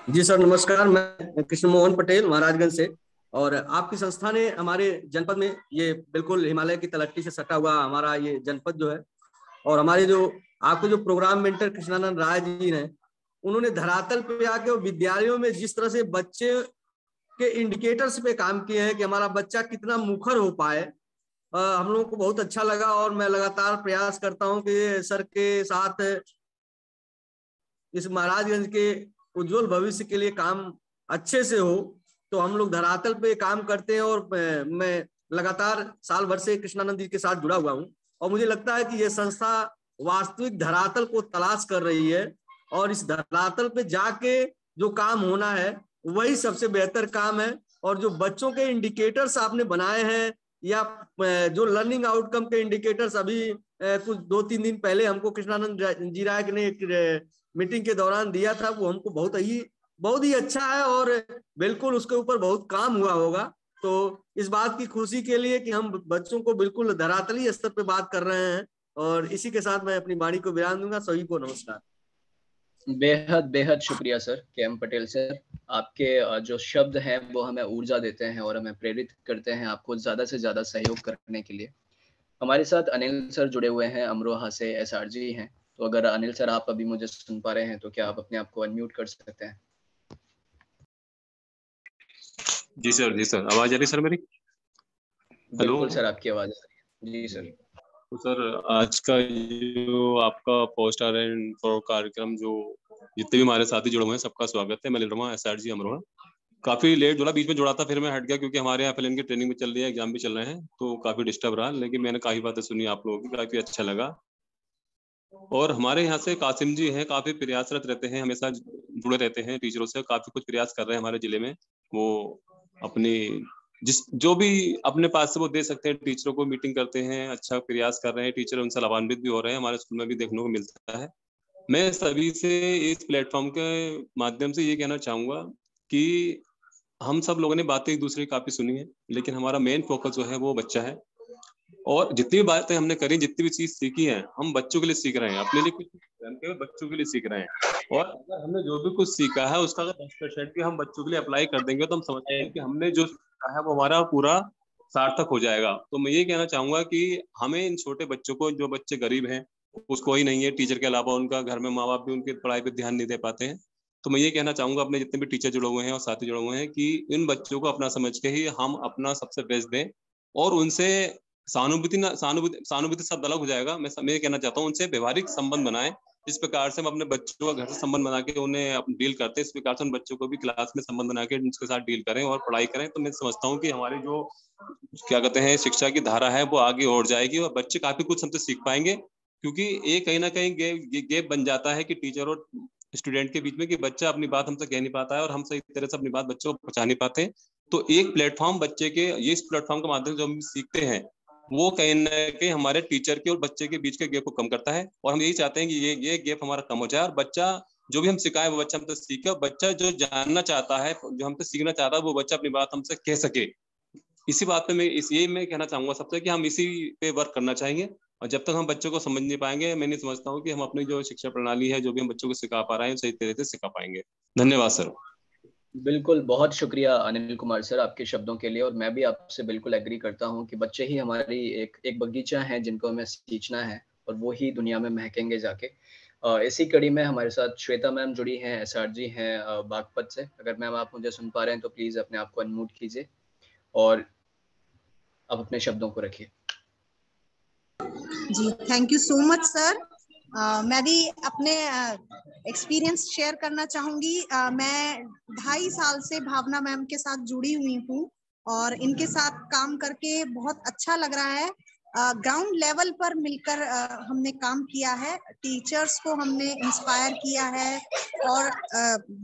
जी सर नमस्कार, मैं कृष्ण मोहन पटेल महाराजगंज से। और आपकी संस्था ने हमारे जनपद में, ये बिल्कुल हिमालय की तलहटी से सटा हुआ हमारा ये जनपद जो है, और हमारे जो आपके जो प्रोग्राम मेंटर कृष्णानंद राय जी हैं, उन्होंने धरातल पे आके विद्यालयों में जिस तरह से बच्चे के इंडिकेटर्स पे काम किए हैं कि हमारा बच्चा कितना मुखर हो पाए, हम लोगों को बहुत अच्छा लगा। और मैं लगातार प्रयास करता हूं कि सर के साथ इस महाराजगंज के उज्जवल भविष्य के लिए काम अच्छे से हो। तो हम लोग धरातल पे काम करते हैं और मैं लगातार साल भर से कृष्णानंद जी के साथ जुड़ा हुआ हूं और मुझे लगता है कि ये संस्था वास्तविक धरातल को तलाश कर रही है और इस धरातल पे जाके जो काम होना है वही सबसे बेहतर काम है। और जो बच्चों के इंडिकेटर्स आपने बनाए हैं या जो लर्निंग आउटकम के इंडिकेटर्स अभी कुछ 2-3 दिन पहले हमको कृष्णानंद जी राय ने एक मीटिंग के दौरान दिया था, वो हमको बहुत ही अच्छा है और बिल्कुल उसके ऊपर बहुत काम हुआ होगा। तो इस बात की खुशी के लिए कि हम बच्चों को बिल्कुल धरातली स्तर पे बात कर रहे हैं। और इसी के साथ मैं अपनी वाणी को विराम दूंगा। सभी को नमस्कार। बेहद बेहद शुक्रिया सर केएम पटेल सर। आपके जो शब्द हैं वो हमें ऊर्जा देते हैं और हमें प्रेरित करते हैं आपको ज्यादा से ज्यादा सहयोग करने के लिए। हमारे साथ अनिल सर जुड़े हुए हैं, अमरोहा से एसआरजी हैं। तो अगर अनिल सर आप अभी मुझे सुन पा रहे हैं तो क्या आप अपने आप को अनम्यूट कर सकते हैं? जी सर आवाज आ रही सर मेरी? हेलो बिल्कुल सर, आपकी आवाज आ रही है। जी सर। तो सर आज का जो आपका पोस्टर एंड फॉर कार्यक्रम, जो जितने भी हमारे साथी जुड़े हुए हैं सबका स्वागत है। मैं लिरमा एसआरजी अमरोहा। काफी लेट जुड़ा, बीच में जुड़ा था फिर मैं हट गया क्योंकि हमारे यहाँ फिल्म की ट्रेनिंग भी चल रही है, एग्जाम भी चल रहे हैं, तो काफी डिस्टर्ब रहा। लेकिन मैंने काफी बातें सुनी आप लोगों की, काफी अच्छा लगा। और हमारे यहाँ से कासिम जी हैं, काफी प्रयासरत रहते हैं, हमेशा जुड़े रहते हैं टीचरों से, काफी कुछ प्रयास कर रहे हैं हमारे जिले में। वो अपनी जो भी अपने पास से वो दे सकते हैं टीचरों को, मीटिंग करते हैं, अच्छा प्रयास कर रहे हैं, टीचर उनसे लाभान्वित भी हो रहे हैं, हमारे स्कूल में भी देखने को मिलता है। मैं सभी से इस प्लेटफॉर्म के माध्यम से ये कहना चाहूंगा कि हम सब लोगों ने बातें एक दूसरे की काफी सुनी है, लेकिन हमारा मेन फोकस जो है वो बच्चा है। और जितनी भी बातें हमने करी, जितनी भी चीज सीखी है, हम बच्चों के लिए सीख रहे हैं, अपने लिए कुछ बच्चों के लिए सीख रहे हैं। और अगर हमने जो भी कुछ सीखा है उसका अगर 10% भी हम बच्चों के लिए अप्लाई कर देंगे तो हम समझते हैं कि हमने जो सीखा है वो हमारा पूरा सार्थक हो जाएगा। तो मैं ये कहना चाहूंगा कि हमें इन छोटे बच्चों को, जो बच्चे गरीब हैं, उसको ही नहीं है टीचर के अलावा, उनका घर में माँ बाप भी उनकी पढ़ाई पे ध्यान नहीं दे पाते हैं, तो मैं ये कहना चाहूंगा अपने जितने भी टीचर जुड़े हुए हैं और साथी जुड़े हुए हैं कि इन बच्चों को अपना समझ के ही हम अपना सबसे बेस्ट दें और उनसे सहानुभूति शब्द अलग हो जाएगा, मैं ये कहना चाहता हूँ उनसे व्यवहारिक संबंध बनाएं। इस प्रकार से हम अपने बच्चों का घर से संबंध बना के उन्हें डील करते हैं, इस प्रकार से उन बच्चों को भी क्लास में संबंध बना के उनके साथ डील करें और पढ़ाई करें। तो मैं समझता हूँ कि हमारी जो क्या कहते हैं शिक्षा की धारा है वो आगे और जाएगी और बच्चे काफी कुछ हमसे सीख पाएंगे। क्योंकि ये कहीं ना कहीं गैप बन जाता है कि टीचर और स्टूडेंट के बीच में, कि बच्चा अपनी बात हमसे कह नहीं पाता है और हम सही तरह से अपनी बात बच्चों को पहुंचा नहीं पाते। तो एक प्लेटफॉर्म बच्चे के, ये इस प्लेटफॉर्म के माध्यम से जो हम सीखते हैं वो कहीं ना कहीं हमारे टीचर के और बच्चे के बीच के गैप को कम करता है। और हम यही चाहते हैं कि ये गैप हमारा कम हो जाए और बच्चा जो भी हम सिखाएं वो बच्चा हमसे सीखे, और बच्चा जो जानना चाहता है, जो हमसे सीखना चाहता है, वो बच्चा अपनी बात हमसे कह सके। इसी बात पे मैं कहना चाहूंगा सबसे कि हम इसी पे वर्क करना चाहिए। और जब तक हम बच्चों को समझ नहीं पाएंगे, मैं नहीं समझता हूँ कि हम अपनी जो शिक्षा प्रणाली है, जो भी हम बच्चों को सिखा पा रहे हैं, सही तरह से सिखा पाएंगे। धन्यवाद सर। बिल्कुल, बहुत शुक्रिया अनिल कुमार सर आपके शब्दों के लिए। और मैं भी आपसे बिल्कुल एग्री करता हूं कि बच्चे ही हमारी एक बगीचा है जिनको हमें सींचना है और वो ही दुनिया में महकेंगे जाके। इसी कड़ी में हमारे साथ श्वेता मैम जुड़ी हैं, एसआरजी हैं बागपत से। अगर मैम आप मुझे सुन पा रहे हैं तो प्लीज अपने आप को अनम्यूट कीजिए और अब अपने शब्दों को रखिए। जी, thank you so much sir. मैं भी अपने एक्सपीरियंस शेयर करना चाहूंगी। मैं 2.5 साल से भावना मैम के साथ जुड़ी हुई हूँ और इनके साथ काम करके बहुत अच्छा लग रहा है। ग्राउंड लेवल पर मिलकर हमने काम किया है, टीचर्स को हमने इंस्पायर किया है और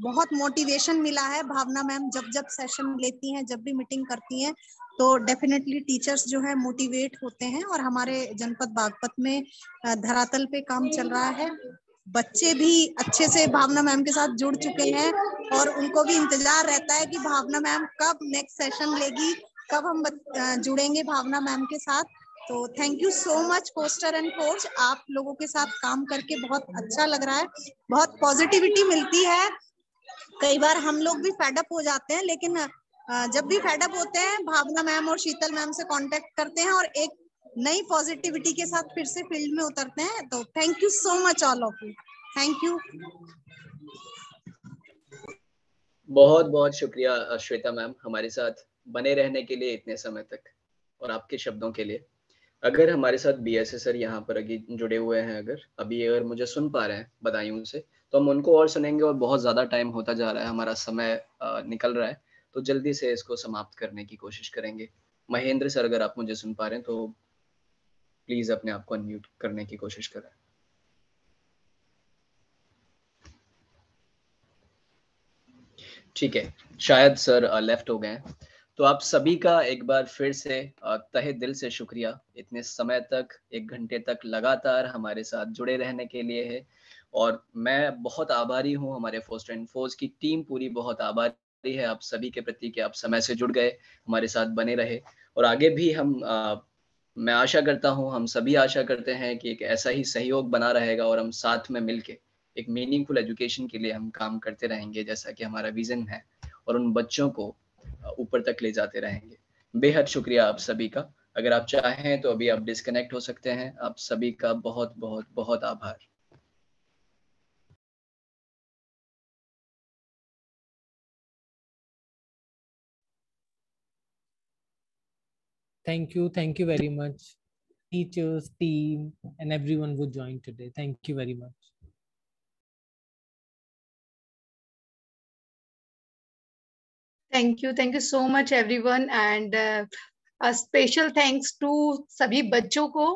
बहुत मोटिवेशन मिला है। भावना मैम जब जब सेशन लेती हैं, जब भी मीटिंग करती हैं, तो डेफिनेटली टीचर्स जो है मोटिवेट होते हैं और हमारे जनपद बागपत में धरातल पे काम चल रहा है। बच्चे भी अच्छे से भावना मैम के साथ जुड़ चुके हैं और उनको भी इंतजार रहता है कि भावना मैम कब नेक्स्ट सेशन लेगी, कब हम जुड़ेंगे भावना मैम के साथ। तो thank you so much poster and forge, आप लोगों के साथ काम करके बहुत अच्छा लग रहा है, बहुत पॉजिटिविटी मिलती है। कई बार हम लोग भी फेडअप हो जाते हैं, लेकिन जब भी फेडअप होते हैं भावना मैम और शीतल मैम से कांटेक्ट करते हैं और एक नई पॉजिटिविटी के साथ फिर से फील्ड में उतरते हैं। तो thank you so much all of you, thank you. बहुत बहुत शुक्रिया श्वेता मैम हमारे साथ बने रहने के लिए इतने समय तक, और आपके शब्दों के लिए। अगर हमारे साथ बीएसए सर यहाँ पर जुड़े हुए हैं, अगर मुझे सुन पा रहे हैं बधाइयों से, तो हम उनको और सुनेंगे। और बहुत ज़्यादा टाइम होता जा रहा है, हमारा समय निकल रहा है, तो जल्दी से इसको समाप्त करने की कोशिश करेंगे। महेंद्र सर अगर आप मुझे सुन पा रहे हैं तो प्लीज़ अपने आप को अनम्यूट करने की कोशिश करें। ठीक है, शायद सर लेफ्ट हो गए हैं। तो आप सभी का एक बार फिर से तहे दिल से शुक्रिया, इतने समय तक 1 घंटे तक लगातार हमारे साथ जुड़े रहने के लिए है। और मैं बहुत आभारी हूँ, हमारे फोस्टर एंड फोर्ज की टीम पूरी बहुत आभारी है आप सभी के प्रति कि आप समय से जुड़ गए, हमारे साथ बने रहे। और आगे भी मैं आशा करता हूँ, हम सभी आशा करते हैं कि एक ऐसा ही सहयोग बना रहेगा और हम साथ में मिलके एक मीनिंगफुल एजुकेशन के लिए हम काम करते रहेंगे, जैसा कि हमारा विजन है, और उन बच्चों को ऊपर तक ले जाते रहेंगे। बेहद शुक्रिया आप सभी का। अगर आप चाहें तो अभी आप डिस्कनेक्ट हो सकते हैं। आप सभी का बहुत बहुत बहुत आभार। Thank you very much, teachers, team, and everyone who joined today. Thank you very much. Thank you so much everyone, and special thanks to सभी बच्चों को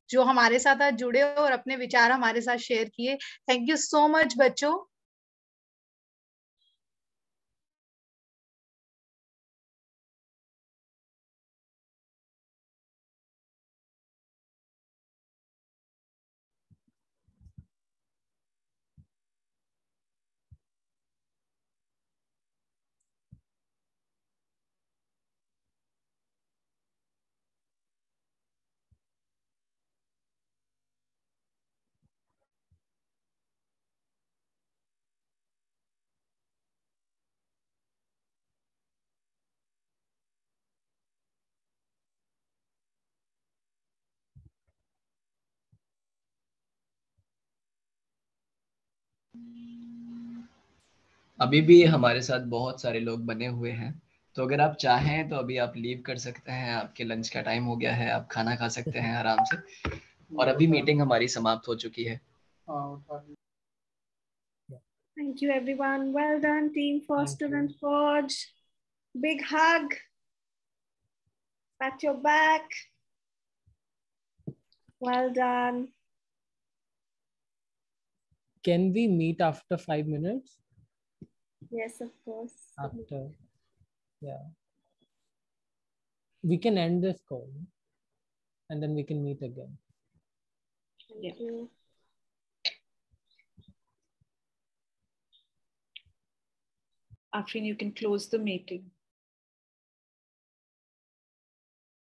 जो हमारे साथ आज जुड़े और अपने विचार हमारे साथ शेयर किए। थैंक यू सो मच बच्चों। अभी भी हमारे साथ बहुत सारे लोग बने हुए हैं, तो अगर आप चाहें तो अभी आप लीव कर सकते हैं। आपके लंच का टाइम हो गया है, आप खाना खा सकते हैं आराम से, और अभी मीटिंग हमारी समाप्त हो चुकी है। Thank you everyone. Well done team Foster and Forge. Big hug. Pat your back. Well done. Can we meet after 5 minutes? Yes, of course. After, yeah. We can end this call and then we can meet again. Thank you. Afrin, you can close the meeting.